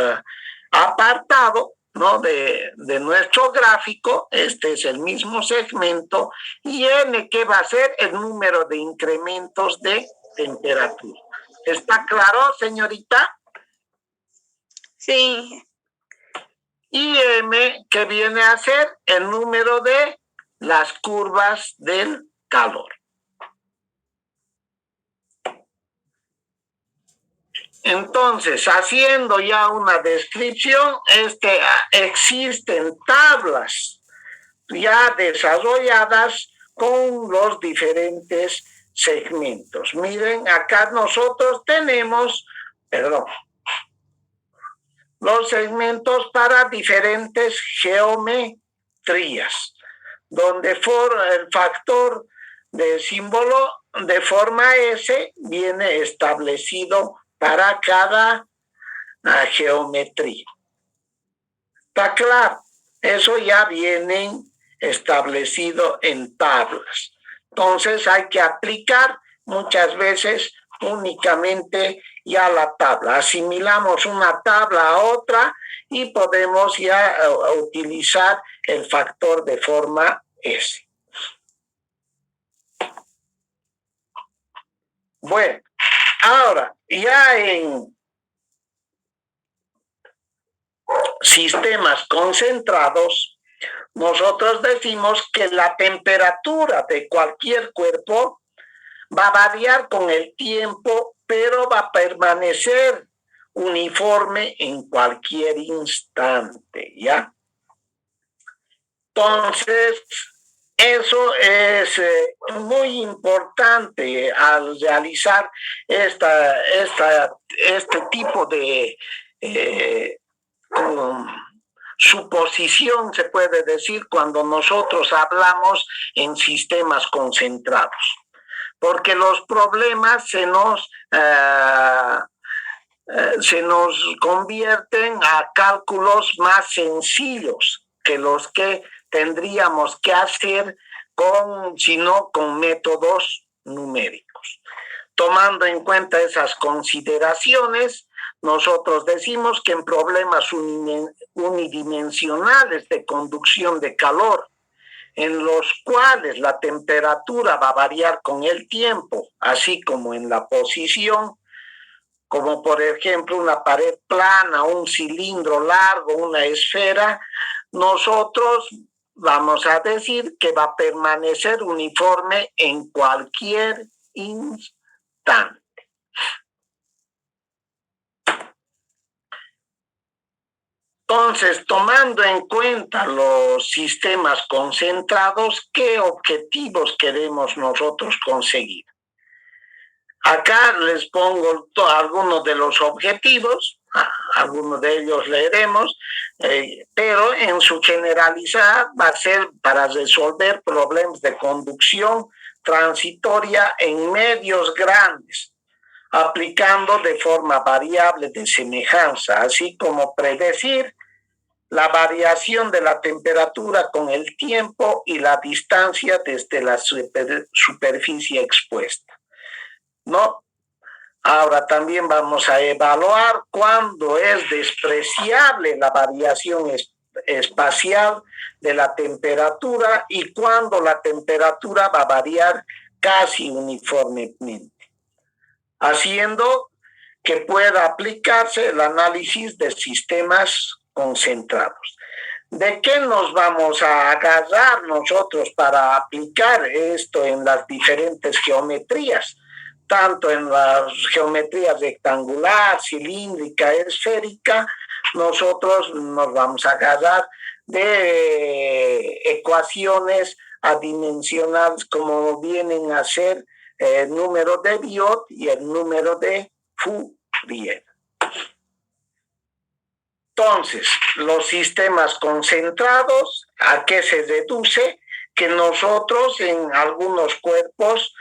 apartado, ¿no? de nuestro gráfico. Este es el mismo segmento y n que va a ser el número de incrementos de temperatura. ¿Está claro, señorita? Sí. Y m que viene a ser el número de las curvas del calor. Entonces, haciendo ya una descripción, existen tablas ya desarrolladas con los diferentes segmentos. Miren, acá nosotros tenemos, los segmentos para diferentes geometrías, donde el factor de símbolo de forma S viene establecido para cada geometría. ¿Está claro? Eso ya viene establecido en tablas. Entonces hay que aplicar muchas veces únicamente ya la tabla. Asimilamos una tabla a otra y podemos ya utilizar el factor de forma S. Bueno, ahora ya en sistemas concentrados, nosotros decimos que la temperatura de cualquier cuerpo va a variar con el tiempo, pero va a permanecer uniforme en cualquier instante, ¿ya? Entonces, eso es muy importante al realizar este tipo de suposición, se puede decir, cuando nosotros hablamos en sistemas concentrados. Porque los problemas se nos convierten a cálculos más sencillos que los que tendríamos que hacer sino con métodos numéricos. Tomando en cuenta esas consideraciones, nosotros decimos que en problemas unidimensionales de conducción de calor, en los cuales la temperatura va a variar con el tiempo, así como en la posición, como por ejemplo una pared plana, un cilindro largo, una esfera, nosotros vamos a decir que va a permanecer uniforme en cualquier instante. Entonces, tomando en cuenta los sistemas concentrados, ¿qué objetivos queremos nosotros conseguir? Acá les pongo algunos de los objetivos, algunos de ellos leeremos, pero en su generalidad va a ser para resolver problemas de conducción transitoria en medios grandes, aplicando de forma variable de semejanza, así como predecir la variación de la temperatura con el tiempo y la distancia desde la superficie expuesta, ¿no? Ahora también vamos a evaluar cuándo es despreciable la variación espacial de la temperatura y cuándo la temperatura va a variar casi uniformemente, haciendo que pueda aplicarse el análisis de sistemas concentrados. ¿De qué nos vamos a agarrar nosotros para aplicar esto en las diferentes geometrías? Tanto en las geometrías rectangular, cilíndrica, esférica, nosotros nos vamos a agarrar de ecuaciones adimensionales como vienen a ser el número de Biot y el número de Fourier. Entonces, los sistemas concentrados, ¿a qué se deduce? Que nosotros en algunos cuerpos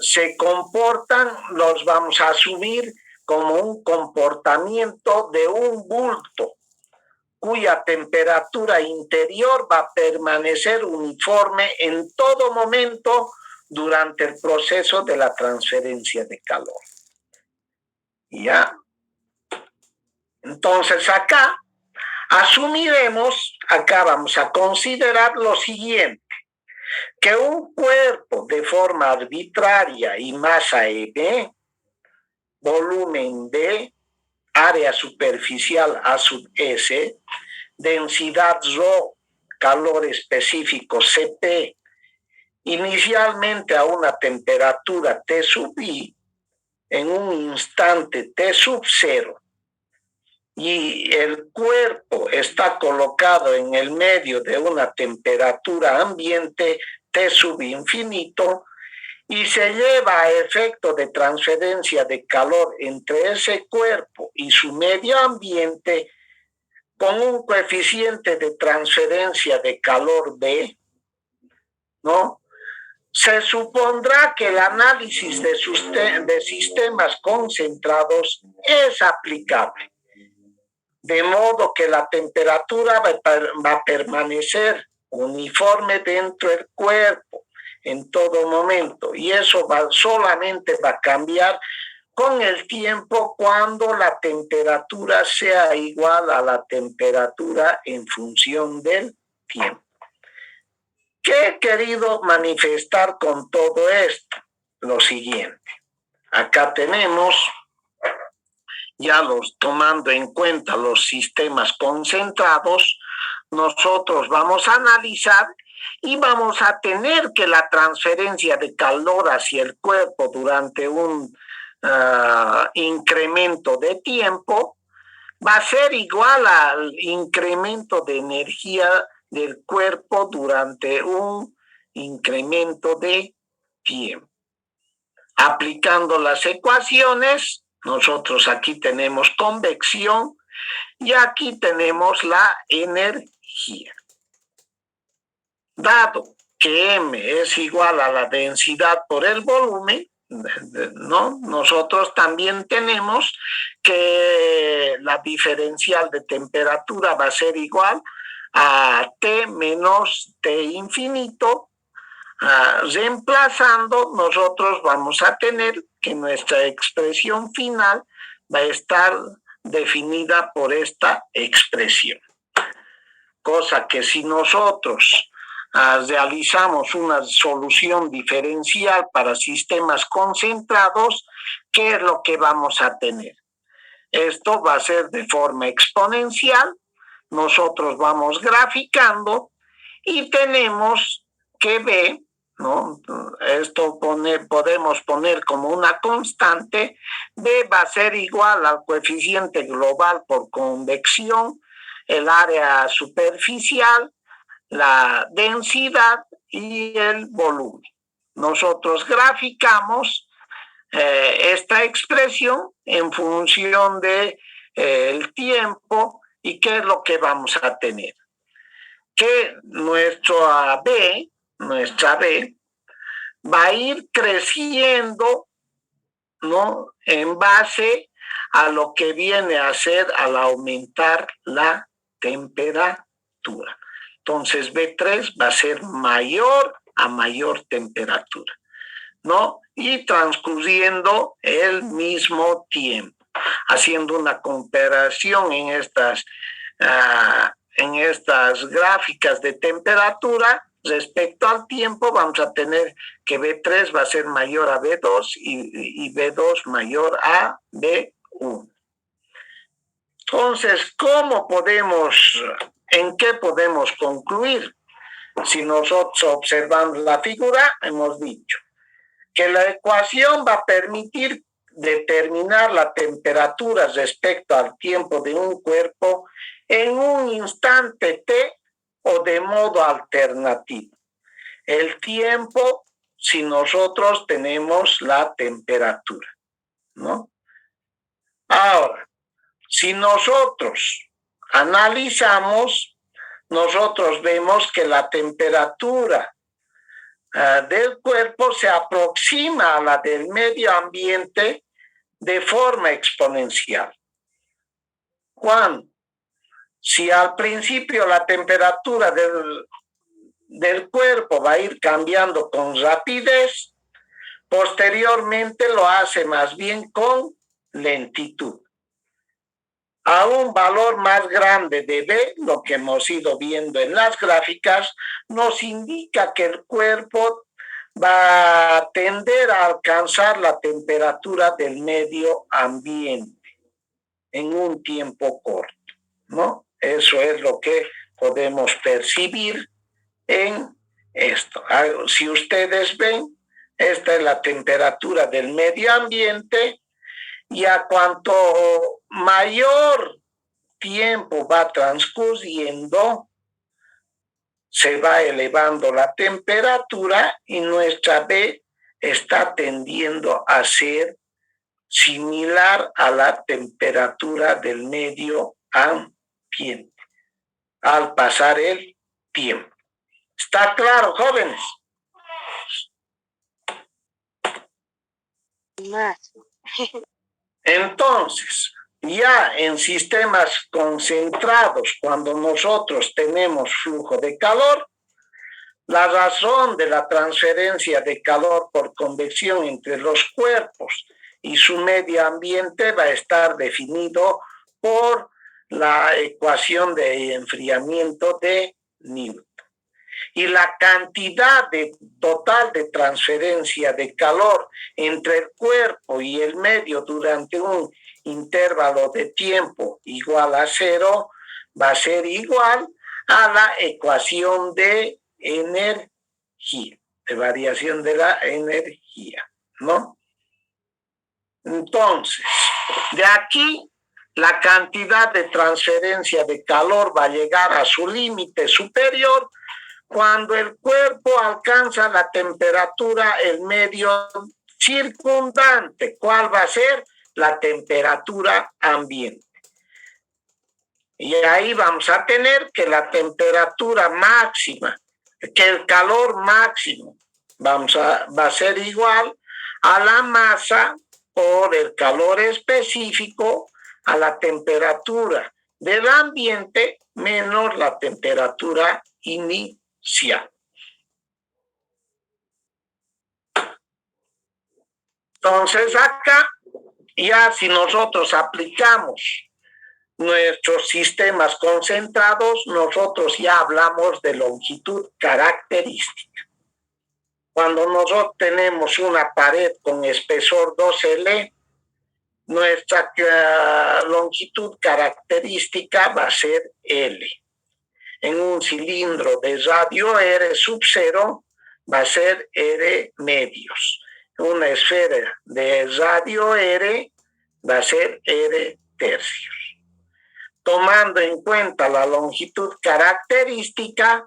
se comportan, los vamos a asumir como un comportamiento de un bulto cuya temperatura interior va a permanecer uniforme en todo momento durante el proceso de la transferencia de calor. ¿Ya? Entonces acá asumiremos, acá vamos a considerar lo siguiente, que un cuerpo de forma arbitraria y masa M, volumen D, área superficial A sub S, densidad ρ, calor específico Cp, inicialmente a una temperatura T sub I, en un instante T sub 0, y el cuerpo está colocado en el medio de una temperatura ambiente T sub infinito y se lleva a efecto de transferencia de calor entre ese cuerpo y su medio ambiente con un coeficiente de transferencia de calor B, ¿no? Se supondrá que el análisis de sistemas concentrados es aplicable, de modo que la temperatura va a permanecer uniforme dentro del cuerpo en todo momento, y eso solamente va a cambiar con el tiempo cuando la temperatura sea igual a la temperatura en función del tiempo. ¿Qué he querido manifestar con todo esto? Lo siguiente. Acá tenemos, ya tomando en cuenta los sistemas concentrados, nosotros vamos a analizar y vamos a tener que la transferencia de calor hacia el cuerpo durante un incremento de tiempo va a ser igual al incremento de energía del cuerpo durante un incremento de tiempo. Aplicando las ecuaciones, nosotros aquí tenemos convección y aquí tenemos la energía. Dado que M es igual a la densidad por el volumen, ¿no? Nosotros también tenemos que la diferencial de temperatura va a ser igual a T menos T infinito. Reemplazando, nosotros vamos a tener que nuestra expresión final va a estar definida por esta expresión. Cosa que si nosotros realizamos una solución diferencial para sistemas concentrados, ¿qué es lo que vamos a tener? Esto va a ser de forma exponencial, nosotros vamos graficando y tenemos que ver, ¿no? Esto podemos poner como una constante. B va a ser igual al coeficiente global por convección, el área superficial, la densidad y el volumen. Nosotros graficamos esta expresión en función de el tiempo y qué es lo que vamos a tener. Que nuestra B va a ir creciendo, ¿no? En base a lo que viene a ser al aumentar la temperatura. Entonces B3 va a ser mayor a mayor temperatura, ¿no? Y transcurriendo el mismo tiempo, haciendo una comparación en estas gráficas de temperatura respecto al tiempo, vamos a tener que B3 va a ser mayor a B2 y B2 mayor a B1. Entonces, ¿en qué podemos concluir? Si nosotros observamos la figura, hemos dicho que la ecuación va a permitir determinar la temperatura respecto al tiempo de un cuerpo en un instante T o de modo alternativo. El tiempo si nosotros tenemos la temperatura, ¿no? Ahora, si nosotros analizamos, nosotros vemos que la temperatura del cuerpo se aproxima a la del medio ambiente de forma exponencial. Cuando, si al principio la temperatura del cuerpo va a ir cambiando con rapidez, posteriormente lo hace más bien con lentitud. A un valor más grande de B, lo que hemos ido viendo en las gráficas, nos indica que el cuerpo va a tender a alcanzar la temperatura del medio ambiente en un tiempo corto, ¿no? Eso es lo que podemos percibir en esto. Si ustedes ven, esta es la temperatura del medio ambiente y a cuanto mayor tiempo va transcurriendo, se va elevando la temperatura y nuestra B está tendiendo a ser similar a la temperatura del medio ambiente al pasar el tiempo. ¿Está claro, jóvenes? Entonces, ya en sistemas concentrados, cuando nosotros tenemos flujo de calor, la razón de la transferencia de calor por convección entre los cuerpos y su medio ambiente va a estar definido por la ecuación de enfriamiento de Newton. Y la cantidad total de transferencia de calor entre el cuerpo y el medio durante un intervalo de tiempo igual a 0 va a ser igual a la ecuación de energía, de variación de la energía, ¿no? Entonces, de aquí la cantidad de transferencia de calor va a llegar a su límite superior cuando el cuerpo alcanza la temperatura, el medio circundante. ¿Cuál va a ser? La temperatura ambiente. Y ahí vamos a tener que la temperatura máxima, que el calor máximo va a ser igual a la masa por el calor específico a la temperatura del ambiente menos la temperatura inicial. Entonces acá, ya si nosotros aplicamos nuestros sistemas concentrados, nosotros ya hablamos de longitud característica. Cuando nosotros tenemos una pared con espesor 2L, nuestra longitud característica va a ser L. En un cilindro de radio R sub 0, va a ser R medios. Una esfera de radio R va a ser R tercios. Tomando en cuenta la longitud característica,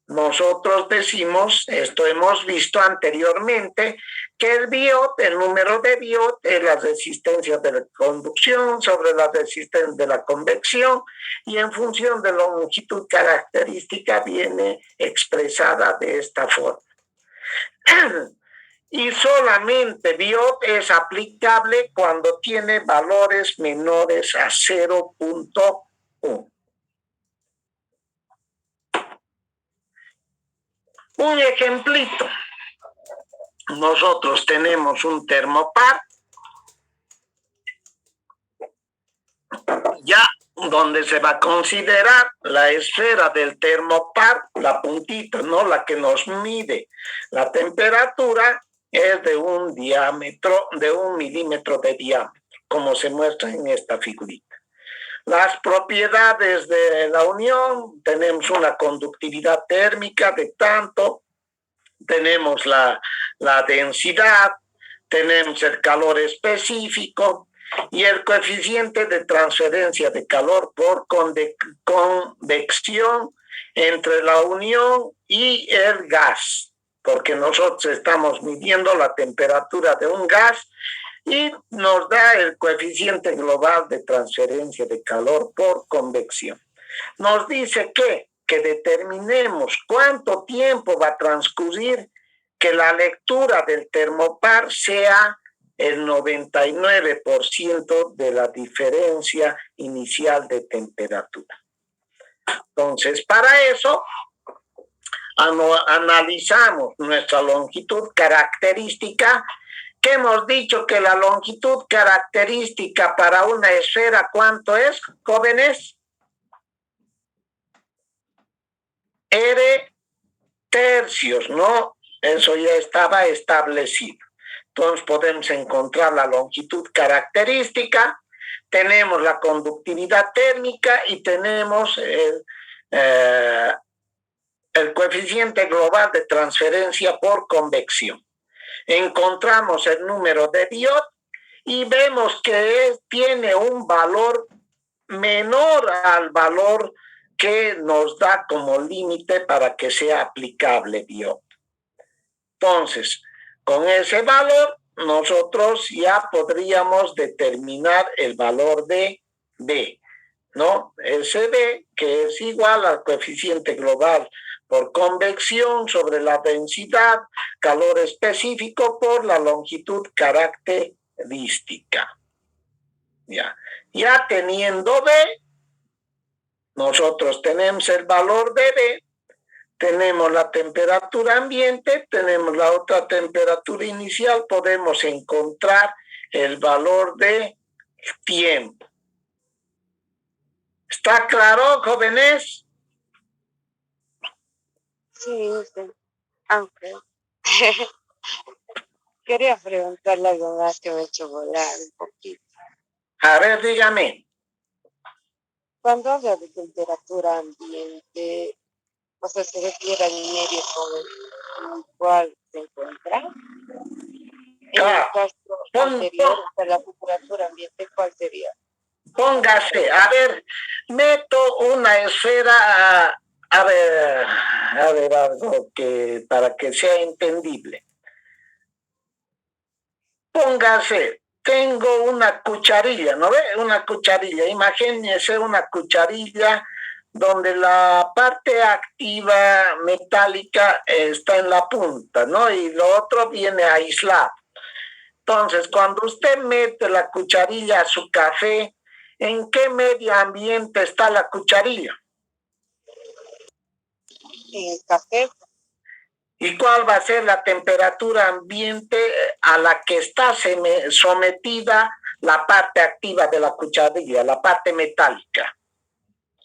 nosotros decimos, esto hemos visto anteriormente, que el biot, el número de biot, es la resistencia de la conducción sobre la resistencia de la convección, y en función de la longitud característica viene expresada de esta forma. Y solamente biot es aplicable cuando tiene valores menores a 0.1. Un ejemplito. Nosotros tenemos un termopar, ya donde se va a considerar la esfera del termopar, la puntita, no la que nos mide la temperatura, es de un diámetro, de 1 milímetro de diámetro, como se muestra en esta figurita. Las propiedades de la unión, tenemos una conductividad térmica de tanto, tenemos la densidad, tenemos el calor específico y el coeficiente de transferencia de calor por convección entre la unión y el gas, porque nosotros estamos midiendo la temperatura de un gas y nos da el coeficiente global de transferencia de calor por convección. Nos dice que determinemos cuánto tiempo va a transcurrir que la lectura del termopar sea el 99% de la diferencia inicial de temperatura. Entonces, para eso, analizamos nuestra longitud característica, que hemos dicho que la longitud característica para una esfera, ¿cuánto es, jóvenes? R tercios, ¿no? Eso ya estaba establecido. Entonces podemos encontrar la longitud característica, tenemos la conductividad térmica y tenemos el coeficiente global de transferencia por convección. Encontramos el número de Biot y vemos que tiene un valor menor al valor que nos da como límite para que sea aplicable Biot. Entonces, con ese valor, nosotros ya podríamos determinar el valor de B, ¿no? Ese B, que es igual al coeficiente global por convección sobre la densidad, calor específico por la longitud característica. Ya teniendo B, nosotros tenemos el valor de B, tenemos la temperatura ambiente, tenemos la otra temperatura inicial, podemos encontrar el valor de tiempo. ¿Está claro, jóvenes? Sí, aunque quería preguntarle algo más que me ha hecho volar un poquito. A ver, dígame. Cuando habla de temperatura ambiente, o sea, se refiere al medio con el cual se encuentra. En el caso anterior, de la temperatura ambiente, ¿cuál sería? Póngase, a ver, meto una esfera, a ver algo que para que sea entendible. Póngase, tengo una cucharilla, ¿no ve? Una cucharilla, imagínese una cucharilla donde la parte activa metálica está en la punta, ¿no? Y lo otro viene aislado. Entonces, cuando usted mete la cucharilla a su café, ¿en qué medio ambiente está la cucharilla? En el café. ¿Y cuál va a ser la temperatura ambiente a la que está sometida la parte activa de la cucharilla, la parte metálica?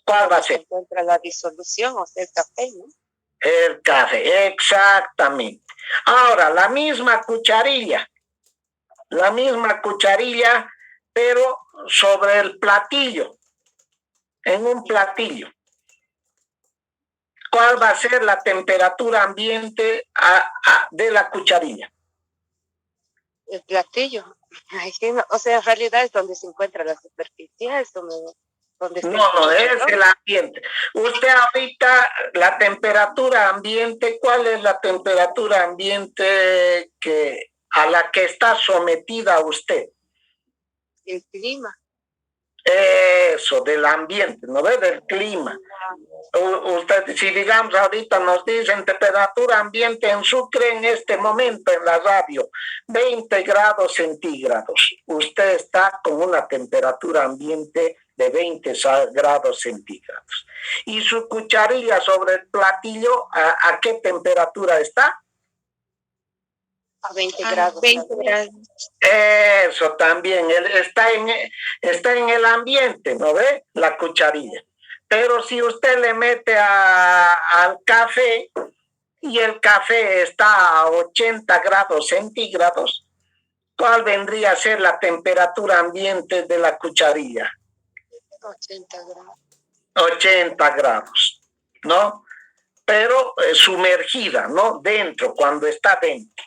¿Cuál va a ser? Se encuentra la disolución, o sea, el café, ¿no? El café, exactamente. Ahora, la misma cucharilla, pero sobre el platillo, en un platillo. ¿Cuál va a ser la temperatura ambiente de la cucharilla? El platillo. Ay, sí, no, o sea, en realidad es donde se encuentra la superficie, es donde está el No, es chicharrón. el ambiente. Usted ahorita, la temperatura ambiente, ¿cuál es la temperatura ambiente a la que está sometida usted? El clima. Eso, del ambiente, ¿no ve? Del clima. Usted, si digamos ahorita nos dicen temperatura ambiente en Sucre en este momento en la radio, 20 grados centígrados. Usted está con una temperatura ambiente de 20 grados centígrados. Y su cucharilla sobre el platillo, ¿a qué temperatura está? A 20 grados. 20 grados. Eso también, está en el ambiente, ¿no ve? La cucharilla. Pero si usted le mete al café y el café está a 80 grados centígrados, ¿cuál vendría a ser la temperatura ambiente de la cucharilla? 80 grados. 80 grados, ¿no? Pero sumergida, ¿no? Dentro, cuando está dentro.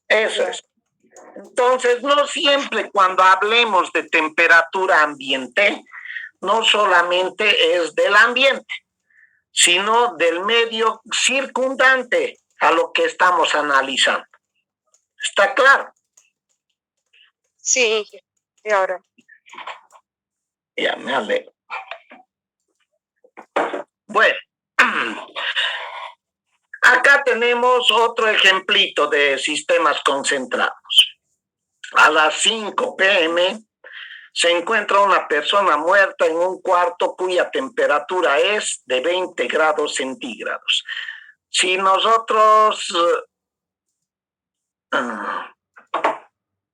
Eso es. Entonces, no siempre cuando hablemos de temperatura ambiente, no solamente es del ambiente, sino del medio circundante a lo que estamos analizando. ¿Está claro? Sí, y ahora. Ya, me alegro. Bueno, acá tenemos otro ejemplito de sistemas concentrados. A las 5 p.m. se encuentra una persona muerta en un cuarto cuya temperatura es de 20 grados centígrados. Si nosotros...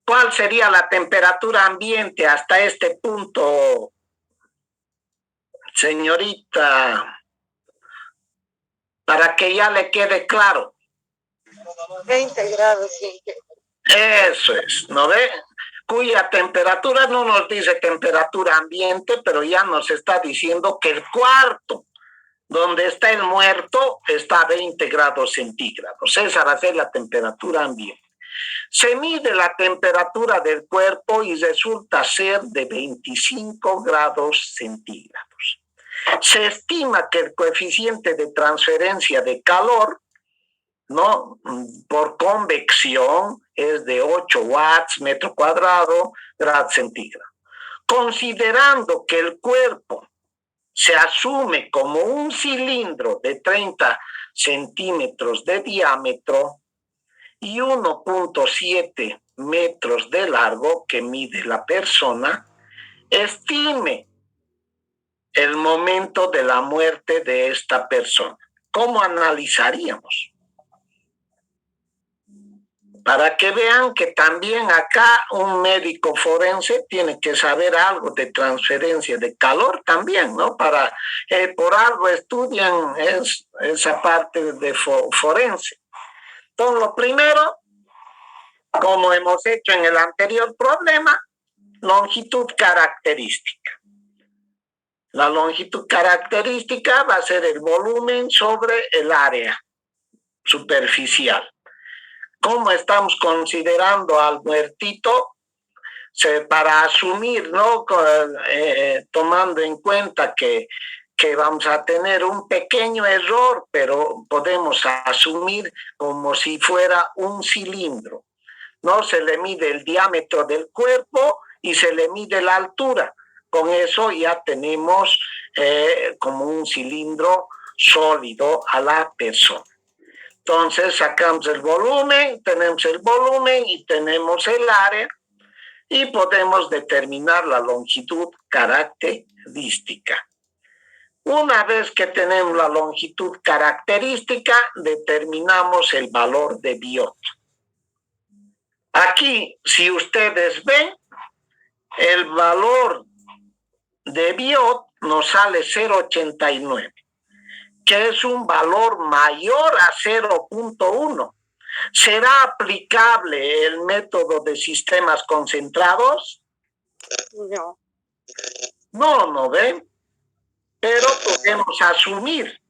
¿cuál sería la temperatura ambiente hasta este punto, señorita? Para que ya le quede claro. 20 grados, sí. Eso es, ¿no ve? Cuya temperatura no nos dice temperatura ambiente, pero ya nos está diciendo que el cuarto donde está el muerto está a 20 grados centígrados. Esa va a ser la temperatura ambiente. Se mide la temperatura del cuerpo y resulta ser de 25 grados centígrados. Se estima que el coeficiente de transferencia de calor, ¿no?, por convección es de 8 watts metro cuadrado grado centígrado. Considerando que el cuerpo se asume como un cilindro de 30 centímetros de diámetro y 1.7 metros de largo que mide la persona, estime el momento de la muerte de esta persona. ¿Cómo analizaríamos? Para que vean que también acá un médico forense tiene que saber algo de transferencia de calor también, ¿no? Por algo estudian esa parte de forense. Entonces, lo primero, como hemos hecho en el anterior problema, longitud característica. La longitud característica va a ser el volumen sobre el área superficial. ¿Cómo estamos considerando al muertito? Para asumir, ¿no? Tomando en cuenta que vamos a tener un pequeño error, pero podemos asumir como si fuera un cilindro, ¿no? Se le mide el diámetro del cuerpo y se le mide la altura. Con eso ya tenemos como un cilindro sólido a la persona. Entonces sacamos el volumen, tenemos el volumen y tenemos el área y podemos determinar la longitud característica. Una vez que tenemos la longitud característica, determinamos el valor de Biot. Aquí, si ustedes ven, el valor de Biot nos sale 0.89. que es un valor mayor a 0.1. ¿Será aplicable el método de sistemas concentrados? No. No ven. Pero podemos asumir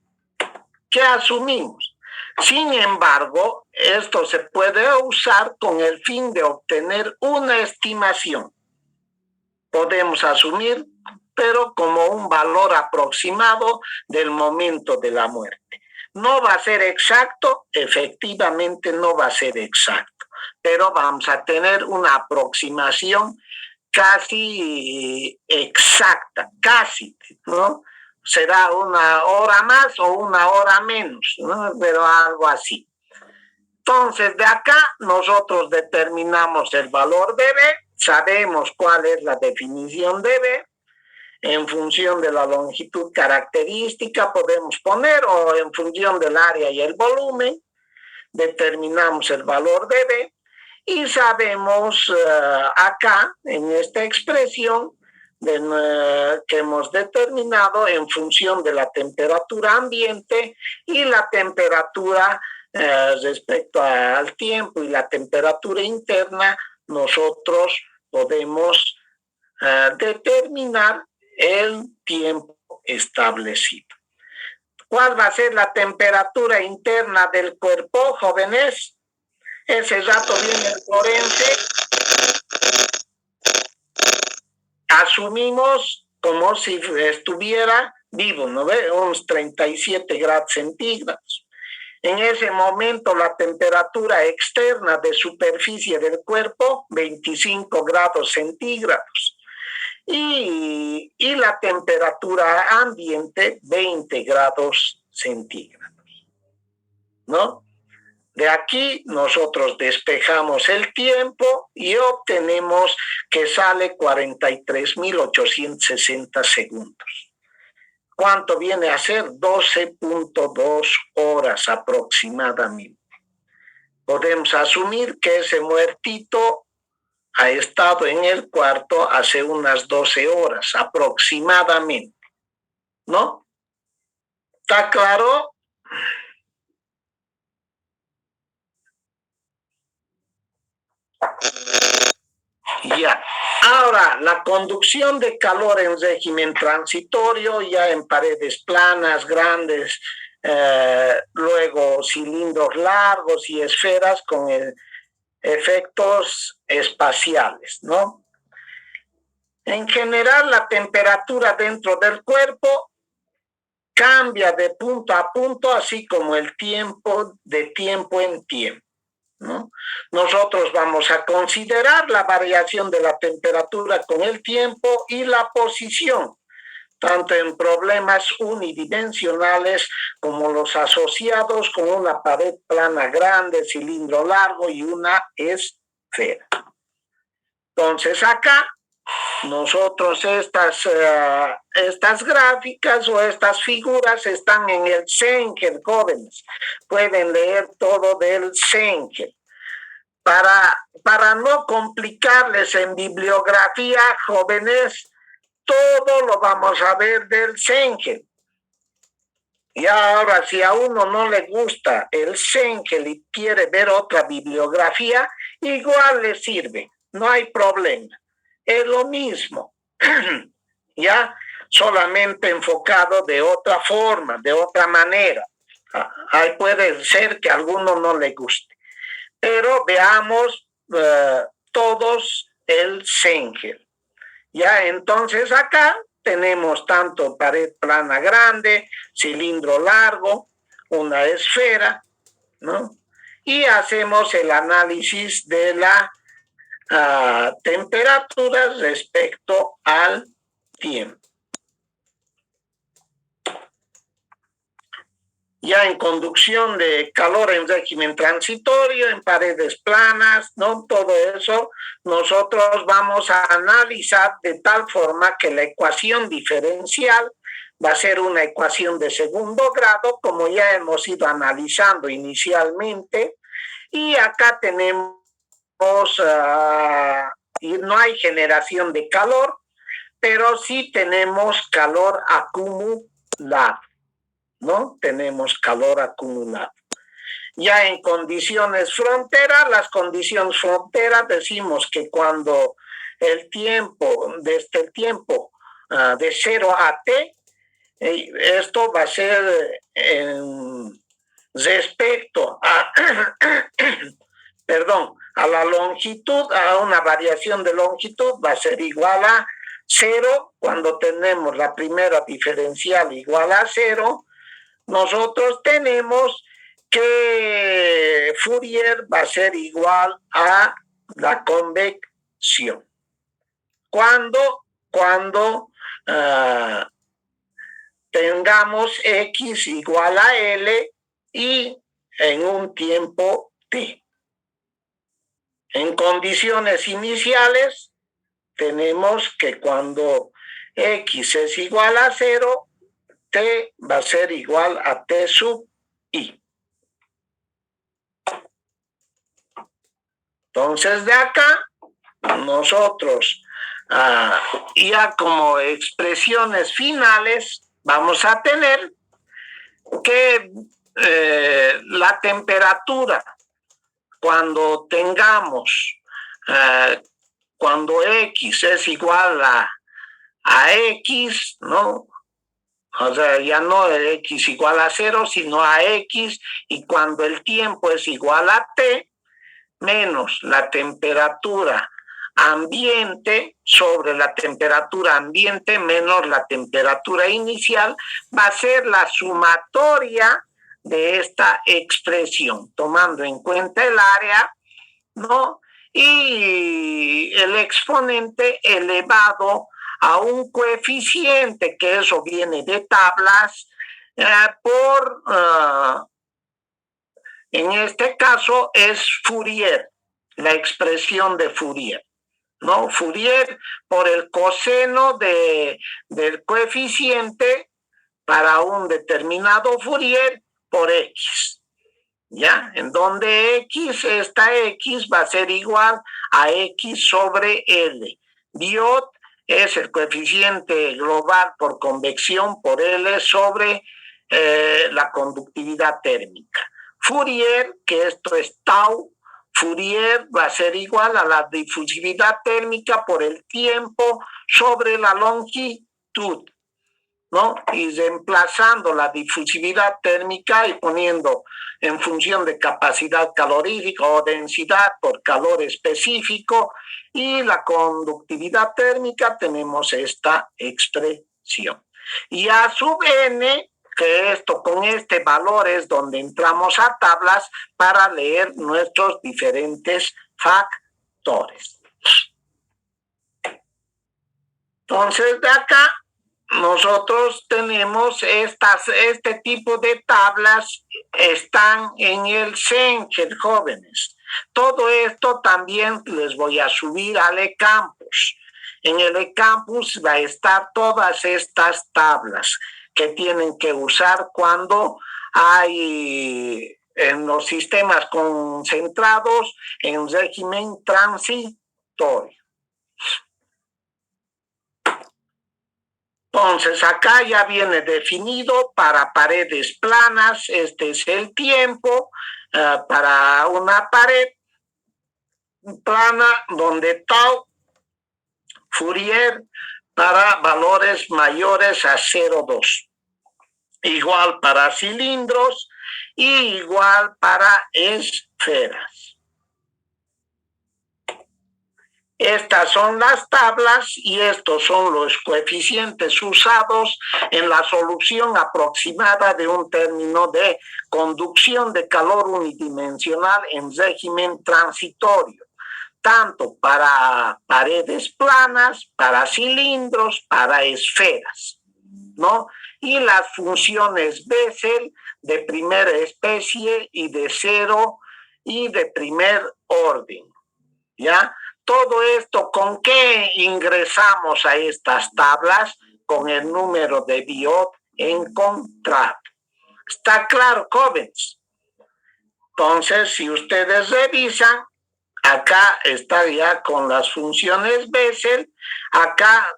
¿Qué asumimos? Sin embargo, esto se puede usar con el fin de obtener una estimación. Podemos asumir, pero como un valor aproximado del momento de la muerte. No va a ser exacto, efectivamente no va a ser exacto, pero vamos a tener una aproximación casi exacta, casi, ¿no? Será una hora más o una hora menos, ¿no? Pero algo así. Entonces, de acá nosotros determinamos el valor de B, sabemos cuál es la definición de B, en función de la longitud característica podemos poner, o en función del área y el volumen, determinamos el valor de B, y sabemos acá, en esta expresión, que hemos determinado en función de la temperatura ambiente y la temperatura respecto al tiempo y la temperatura interna, nosotros podemos determinar el tiempo establecido. ¿Cuál va a ser la temperatura interna del cuerpo, jóvenes? Ese rato viene el forense. Asumimos como si estuviera vivo, ¿no ve? Unos 37 grados centígrados. En ese momento la temperatura externa de superficie del cuerpo, 25 grados centígrados. Y la temperatura ambiente, 20 grados centígrados, ¿no? De aquí nosotros despejamos el tiempo y obtenemos que sale 43.860 segundos. ¿Cuánto viene a ser? 12.2 horas aproximadamente. Podemos asumir que ese muertito ha estado en el cuarto hace unas 12 horas aproximadamente, ¿no? ¿Está claro? Ya. Ahora, la conducción de calor en régimen transitorio, ya en paredes planas, grandes, luego cilindros largos y esferas con efectos espaciales, ¿no? En general, la temperatura dentro del cuerpo cambia de punto a punto, así como el tiempo de tiempo en tiempo, ¿no? Nosotros vamos a considerar la variación de la temperatura con el tiempo y la posición, tanto en problemas unidimensionales como los asociados con una pared plana grande, cilindro largo y una esfera. Entonces acá nosotros estas gráficas o estas figuras están en el Senker, jóvenes. Pueden leer todo del Senker. Para no complicarles en bibliografía, jóvenes, todo lo vamos a ver del Senker. Y ahora, si a uno no le gusta el Senker y quiere ver otra bibliografía, igual le sirve, no hay problema. Es lo mismo, ya, solamente enfocado de otra forma, de otra manera. Ahí puede ser que a alguno no le guste. Pero veamos todos el Senker. Ya, entonces acá tenemos tanto pared plana grande, cilindro largo, una esfera, ¿no? Y hacemos el análisis de la temperatura respecto al tiempo. Ya en conducción de calor en régimen transitorio, en paredes planas, ¿no? Todo eso nosotros vamos a analizar de tal forma que la ecuación diferencial va a ser una ecuación de segundo grado, como ya hemos ido analizando inicialmente, y acá tenemos, y no hay generación de calor, pero sí tenemos calor acumulado, ¿no? Tenemos calor acumulado. Ya en condiciones frontera, las condiciones frontera decimos que cuando el tiempo, desde el tiempo de 0 a t, Esto va a ser respecto a, perdón, a la longitud, a una variación de longitud, va a ser igual a 0. Cuando tenemos la primera diferencial igual a 0, nosotros tenemos que Fourier va a ser igual a la convección. Cuando tengamos X igual a L y en un tiempo T. En condiciones iniciales, tenemos que cuando X es igual a 0, T va a ser igual a T sub I. Entonces, de acá, nosotros, ya como expresiones finales, vamos a tener que la temperatura, cuando tengamos, cuando X es igual a X, ¿no? O sea, ya no X igual a 0, sino a X, y cuando el tiempo es igual a T, menos la temperatura ambiente sobre la temperatura ambiente menos la temperatura inicial, va a ser la sumatoria de esta expresión, tomando en cuenta el área, ¿no? Y el exponente elevado a un coeficiente, que eso viene de tablas, en este caso es Fourier, la expresión de Fourier, ¿no? Fourier por el coseno del coeficiente para un determinado Fourier por X, ¿ya? En donde esta X va a ser igual a X sobre L. Biot es el coeficiente global por convección por L sobre la conductividad térmica. Fourier, que esto es tau, Fourier va a ser igual a la difusividad térmica por el tiempo sobre la longitud, ¿no? Y reemplazando la difusividad térmica y poniendo en función de capacidad calorífica o densidad por calor específico, y la conductividad térmica, tenemos esta expresión. Y a sub n, que esto con este valor es donde entramos a tablas para leer nuestros diferentes factores. Entonces, de acá nosotros tenemos este tipo de tablas, están en el Senker, jóvenes. Todo esto también les voy a subir al eCampus. En el eCampus va a estar todas estas tablas que tienen que usar cuando hay en los sistemas concentrados en régimen transitorio. Entonces, acá ya viene definido para paredes planas, este es el tiempo para una pared plana donde tau Fourier para valores mayores a 0,2. Igual para cilindros y igual para esferas. Estas son las tablas y estos son los coeficientes usados en la solución aproximada de un término de conducción de calor unidimensional en régimen transitorio, tanto para paredes planas, para cilindros, para esferas, ¿no? Y las funciones Bessel de primera especie y de cero y de primer orden, ¿ya? Todo esto, ¿con qué ingresamos a estas tablas? Con el número de Biot encontrado. ¿Está claro, jóvenes? Entonces, si ustedes revisan, acá está ya con las funciones Bessel, acá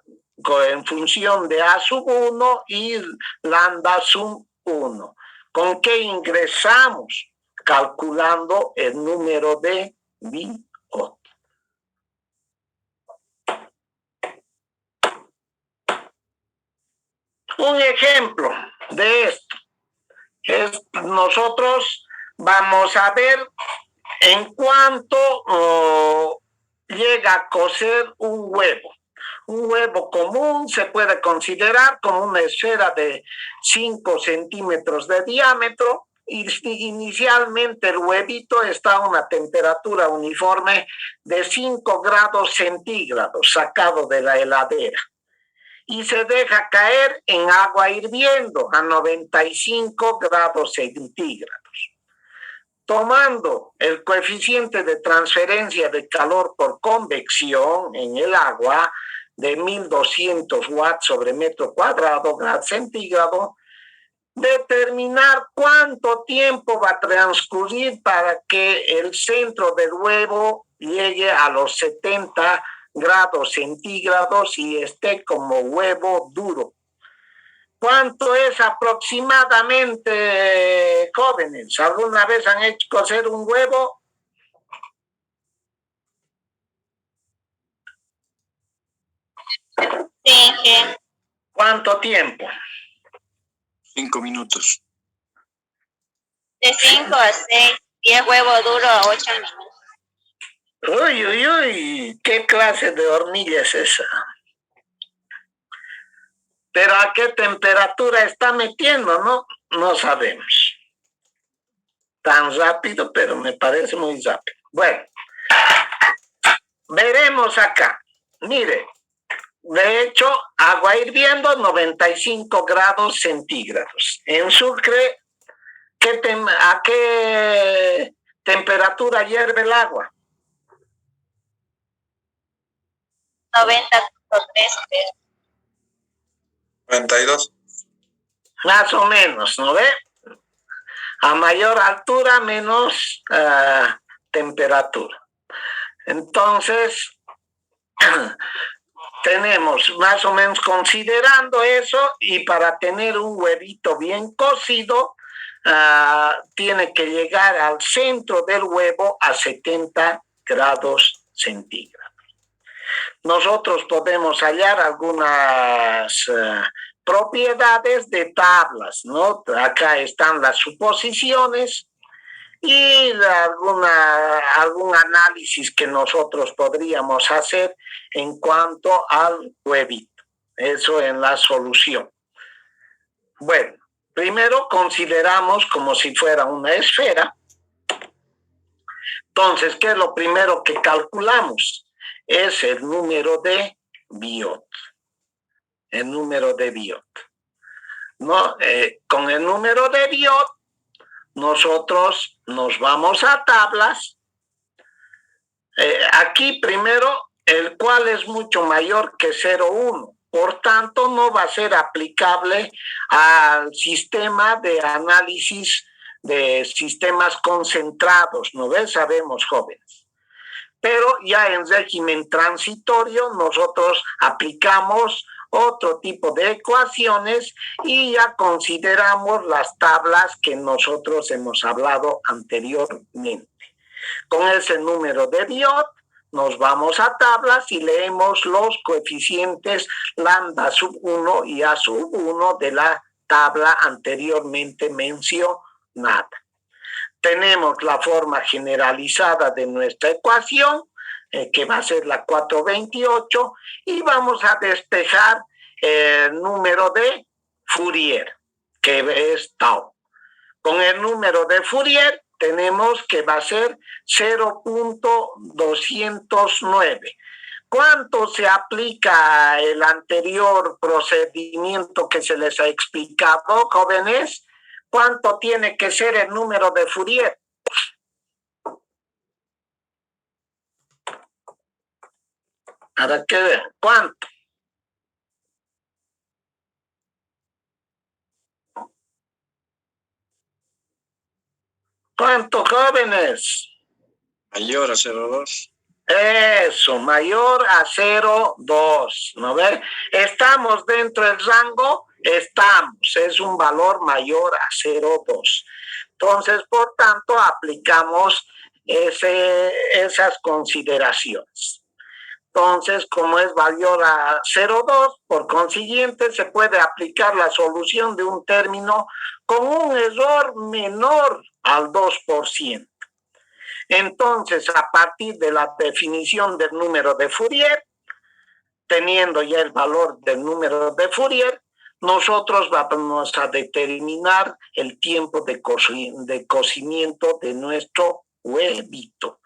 en función de A sub 1 y lambda sub 1. ¿Con qué ingresamos? Calculando el número de Biot. Un ejemplo de esto es nosotros vamos a ver en cuánto llega a cocer un huevo. Un huevo común se puede considerar como una esfera de 5 centímetros de diámetro. Y inicialmente el huevito está a una temperatura uniforme de 5 grados centígrados sacado de la heladera y se deja caer en agua hirviendo a 95 grados centígrados. Tomando el coeficiente de transferencia de calor por convección en el agua de 1200 watts sobre metro cuadrado, grado centígrado, determinar cuánto tiempo va a transcurrir para que el centro del huevo llegue a los 70 grados centígrados y esté como huevo duro. ¿Cuánto es aproximadamente, jóvenes? ¿Alguna vez han hecho cocer un huevo? Sí. ¿Cuánto tiempo? 5 minutos. De 5 a 6. Y el huevo duro a 8 minutos. Uy, ¿qué clase de hornilla es esa? Pero ¿a qué temperatura está metiendo, no? No sabemos. Tan rápido, pero me parece muy rápido. Bueno, veremos acá. Mire, de hecho, agua hirviendo 95 grados centígrados. En Sucre, ¿a qué temperatura hierve el agua? 90.3. 92. Más o menos, ¿no ve? A mayor altura, menos temperatura. Entonces, tenemos más o menos considerando eso, y para tener un huevito bien cocido, tiene que llegar al centro del huevo a 70 grados centígrados. Nosotros podemos hallar algunas propiedades de tablas, ¿no? Acá están las suposiciones y algún análisis que nosotros podríamos hacer en cuanto al huevito. Eso en la solución. Bueno, primero consideramos como si fuera una esfera. Entonces, ¿qué es lo primero que calculamos? Es el número de Biot. El número de Biot. ¿No? Con el número de Biot, nosotros nos vamos a tablas. Aquí primero, el cual es mucho mayor que 0,1. Por tanto, no va a ser aplicable al sistema de análisis de sistemas concentrados, ¿no ves? Sabemos, jóvenes. Pero ya en régimen transitorio nosotros aplicamos otro tipo de ecuaciones y ya consideramos las tablas que nosotros hemos hablado anteriormente. Con ese número de Biot nos vamos a tablas y leemos los coeficientes lambda sub 1 y a sub 1 de la tabla anteriormente mencionada. Tenemos la forma generalizada de nuestra ecuación, que va a ser la 428, y vamos a despejar el número de Fourier, que es tau. Con el número de Fourier tenemos que va a ser 0.209. ¿Cuánto se aplica el anterior procedimiento que se les ha explicado, jóvenes? ¿Cuánto tiene que ser el número de Fourier? Para que vean, ¿cuánto? ¿Cuánto, jóvenes? Mayor a 0,2. Eso, mayor a 0,2, ¿no ves? ¿Estamos dentro del rango? Estamos, es un valor mayor a 0,2. Entonces, por tanto, aplicamos esas consideraciones. Entonces, como es mayor a 0,2, por consiguiente, se puede aplicar la solución de un término con un error menor al 2%. Entonces, a partir de la definición del número de Fourier, teniendo ya el valor del número de Fourier, nosotros vamos a determinar el tiempo de cocimiento de nuestro huevito.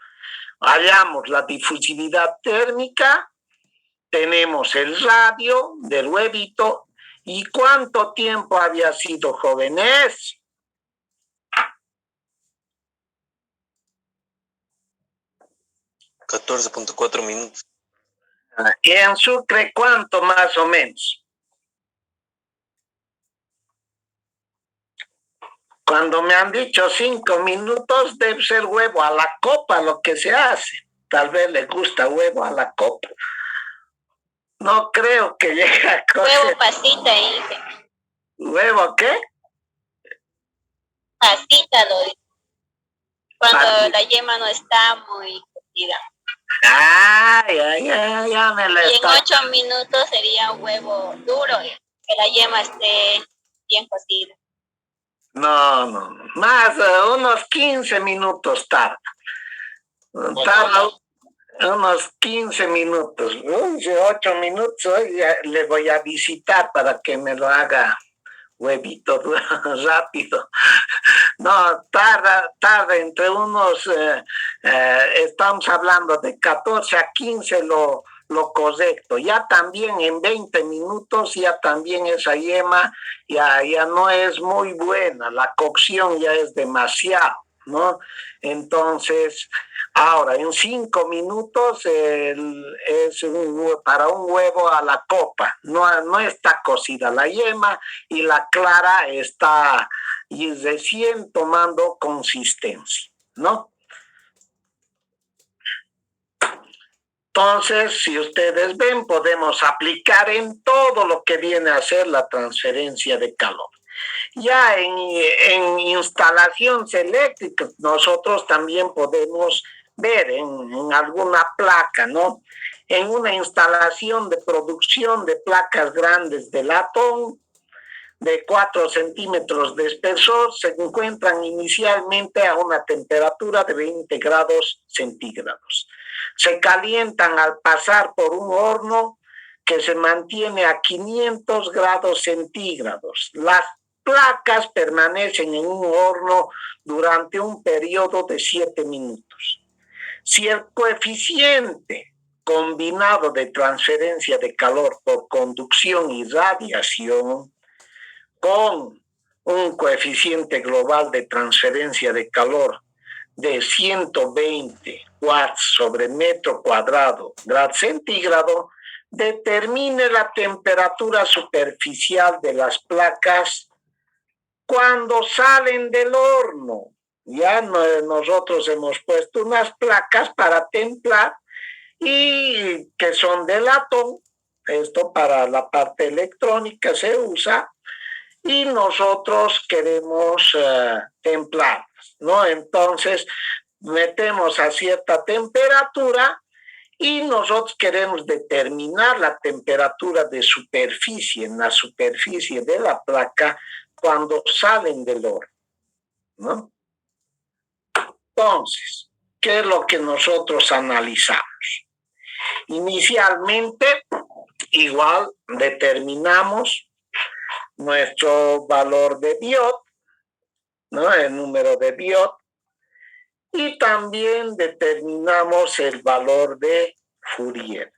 Hallamos la difusividad térmica, tenemos el radio del huevito y cuánto tiempo había sido, jóvenes. 14.4 minutos. Y en Sucre, ¿cuánto más o menos? Cuando me han dicho 5 minutos, debe ser huevo a la copa lo que se hace. Tal vez le gusta huevo a la copa. No creo que llegue a coger. Huevo pasita, dije. ¿Huevo qué? Pasita lo dice. Cuando Pasita. la yema no está muy cocida. Ya me la Y en está. 8 minutos sería un huevo duro, que la yema esté bien cocida. No. Más unos 15 minutos tarda. Tarda unos 15 minutos. 8 minutos ya le voy a visitar para que me lo haga huevito rápido. No, tarda entre unos, estamos hablando de 14 a 15 lo correcto. Ya también en 20 minutos, ya también esa yema ya no es muy buena, la cocción ya es demasiado, ¿no? Entonces, ahora en 5 minutos es para un huevo a la copa, no está cocida la yema y la clara está y recién tomando consistencia, ¿no? Entonces, si ustedes ven, podemos aplicar en todo lo que viene a ser la transferencia de calor. Ya en instalaciones eléctricas, nosotros también podemos ver en alguna placa, ¿no? En una instalación de producción de placas grandes de latón, de 4 centímetros de espesor, se encuentran inicialmente a una temperatura de 20 grados centígrados. Se calientan al pasar por un horno que se mantiene a 500 grados centígrados. Las placas permanecen en un horno durante un periodo de 7 minutos. Si el coeficiente combinado de transferencia de calor por conducción y radiación con un coeficiente global de transferencia de calor de 120 watts sobre metro cuadrado grado centígrado, determine la temperatura superficial de las placas cuando salen del horno. Ya nosotros hemos puesto unas placas para templar y que son de latón. Esto para la parte electrónica se usa. Y nosotros queremos templarlas, ¿no? Entonces, metemos a cierta temperatura y nosotros queremos determinar la temperatura de superficie, en la superficie de la placa, cuando salen del horno, ¿no? Entonces, ¿qué es lo que nosotros analizamos? Inicialmente, igual determinamos nuestro valor de Biot, ¿no? El número de Biot, y también determinamos el valor de Fourier.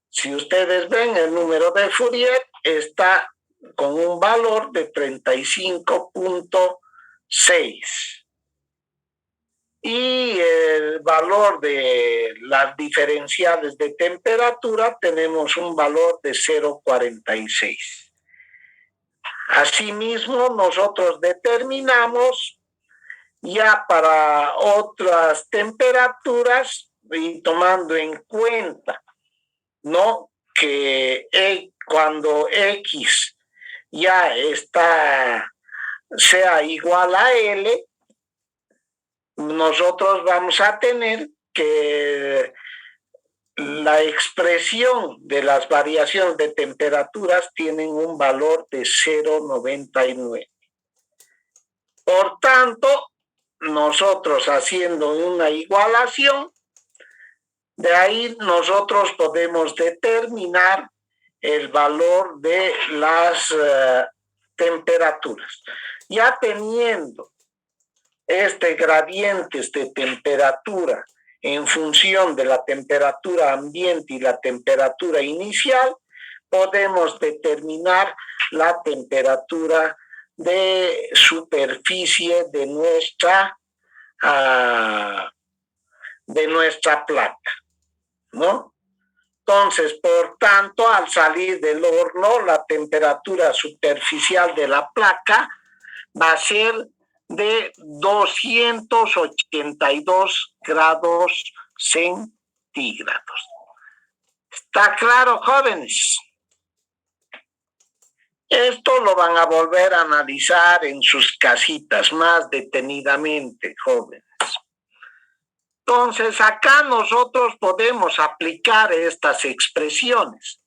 Si ustedes ven, el número de Fourier está con un valor de 35.6. Y el valor de las diferenciales de temperatura tenemos un valor de 0.46. Asimismo, nosotros determinamos ya para otras temperaturas y tomando en cuenta, ¿no? Que cuando X ya sea igual a L, nosotros vamos a tener que la expresión de las variaciones de temperaturas tienen un valor de 0,99. Por tanto, nosotros haciendo una igualación, de ahí nosotros podemos determinar el valor de las temperaturas. Ya teniendo gradientes de temperatura en función de la temperatura ambiente y la temperatura inicial, podemos determinar la temperatura de superficie de nuestra placa, ¿no? Entonces, por tanto, al salir del horno, la temperatura superficial de la placa va a ser de 282 grados centígrados. ¿Está claro, jóvenes? Esto lo van a volver a analizar en sus casitas más detenidamente, jóvenes. Entonces, acá nosotros podemos aplicar estas expresiones,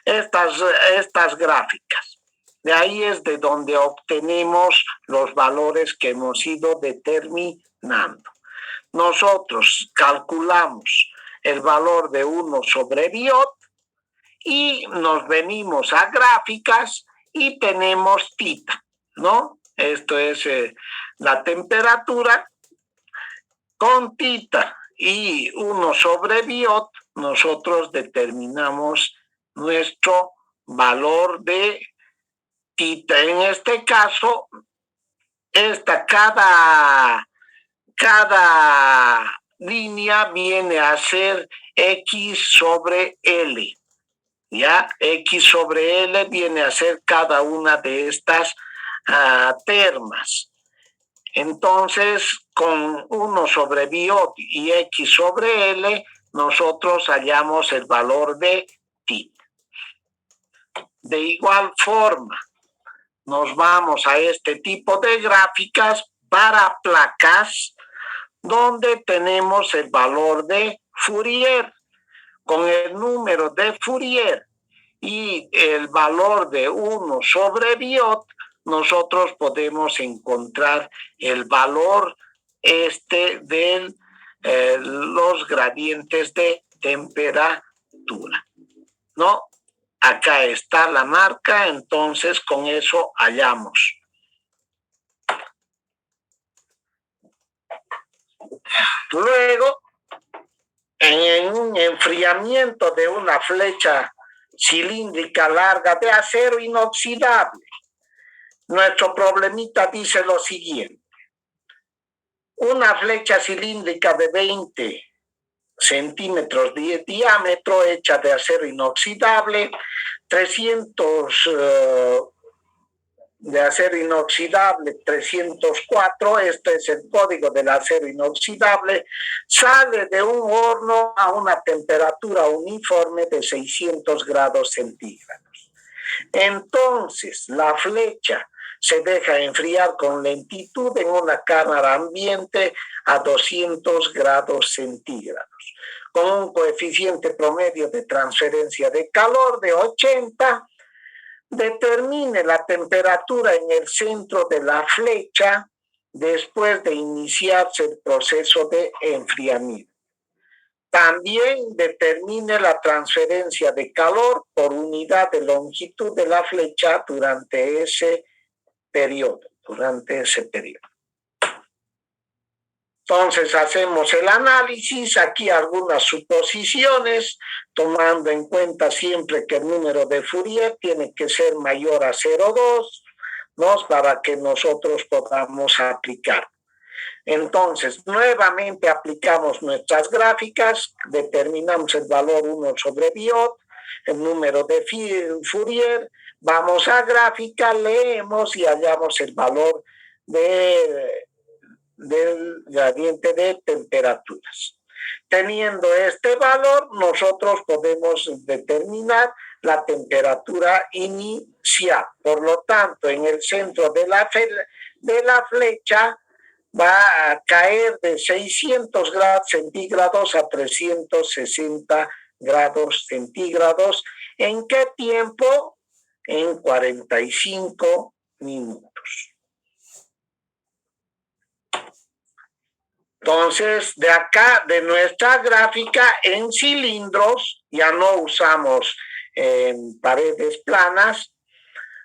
estas gráficas. De ahí es de donde obtenemos los valores que hemos ido determinando. Nosotros calculamos el valor de 1 sobre Biot y nos venimos a gráficas y tenemos tita, ¿no? Esto es la temperatura. Con tita y 1 sobre Biot, nosotros determinamos nuestro valor de tita. En este caso, cada línea viene a ser X sobre L. ¿Ya? X sobre L viene a ser cada una de estas termas. Entonces, con 1 sobre Biot y X sobre L, nosotros hallamos el valor de tita. De igual forma, nos vamos a este tipo de gráficas para placas donde tenemos el valor de Fourier. Con el número de Fourier y el valor de 1 sobre Biot, nosotros podemos encontrar el valor de los gradientes de temperatura, ¿no? Acá está la marca, entonces con eso hallamos. Luego, en un enfriamiento de una flecha cilíndrica larga de acero inoxidable, nuestro problemita dice lo siguiente. Una flecha cilíndrica de 20 centímetros de diámetro hecha de acero inoxidable, 300 de acero inoxidable 304, este es el código del acero inoxidable, sale de un horno a una temperatura uniforme de 600 grados centígrados. Entonces, la flecha se deja enfriar con lentitud en una cámara ambiente a 200 grados centígrados, con un coeficiente promedio de transferencia de calor de 80, determine la temperatura en el centro de la flecha después de iniciarse el proceso de enfriamiento. También determine la transferencia de calor por unidad de longitud de la flecha durante ese periodo. Entonces hacemos el análisis, aquí algunas suposiciones, tomando en cuenta siempre que el número de Fourier tiene que ser mayor a 0,2, ¿no? Para que nosotros podamos aplicar. Entonces, nuevamente aplicamos nuestras gráficas, determinamos el valor 1 sobre Biot, el número de Fourier, vamos a gráfica, leemos y hallamos el valor del gradiente de temperaturas. Teniendo este valor, nosotros podemos determinar la temperatura inicial. Por lo tanto, en el centro de la flecha va a caer de 600 grados centígrados a 360 grados centígrados. ¿En qué tiempo? En 45 minutos. Entonces, de acá, de nuestra gráfica en cilindros, ya no usamos paredes planas,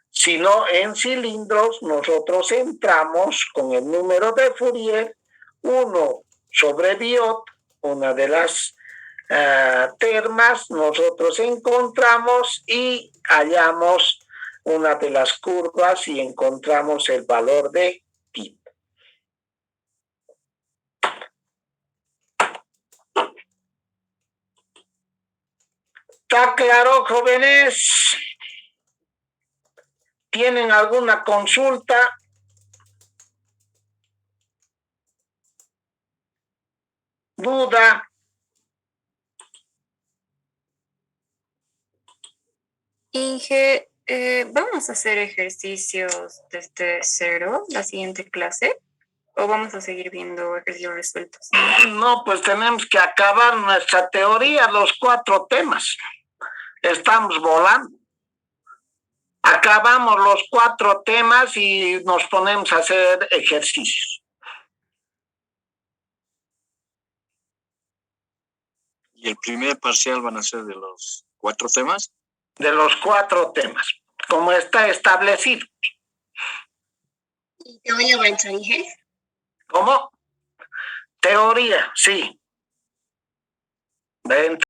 sino en cilindros, nosotros entramos con el número de Fourier 1 sobre Biot, una de las termas, nosotros encontramos y hallamos una de las curvas y encontramos el valor de pi. ¿Está claro, jóvenes? ¿Tienen alguna consulta? ¿Duda? Inge, ¿vamos a hacer ejercicios desde cero la siguiente clase? ¿O vamos a seguir viendo ejercicios resueltos? No, pues tenemos que acabar nuestra teoría, los 4 temas. Estamos volando. Acabamos los 4 temas y nos ponemos a hacer ejercicios. ¿Y el primer parcial van a ser de los 4 temas? De los 4 temas, como está establecido. ¿Y teoría va a entrar, Inge? ¿Cómo? Teoría, sí. Va a entrar.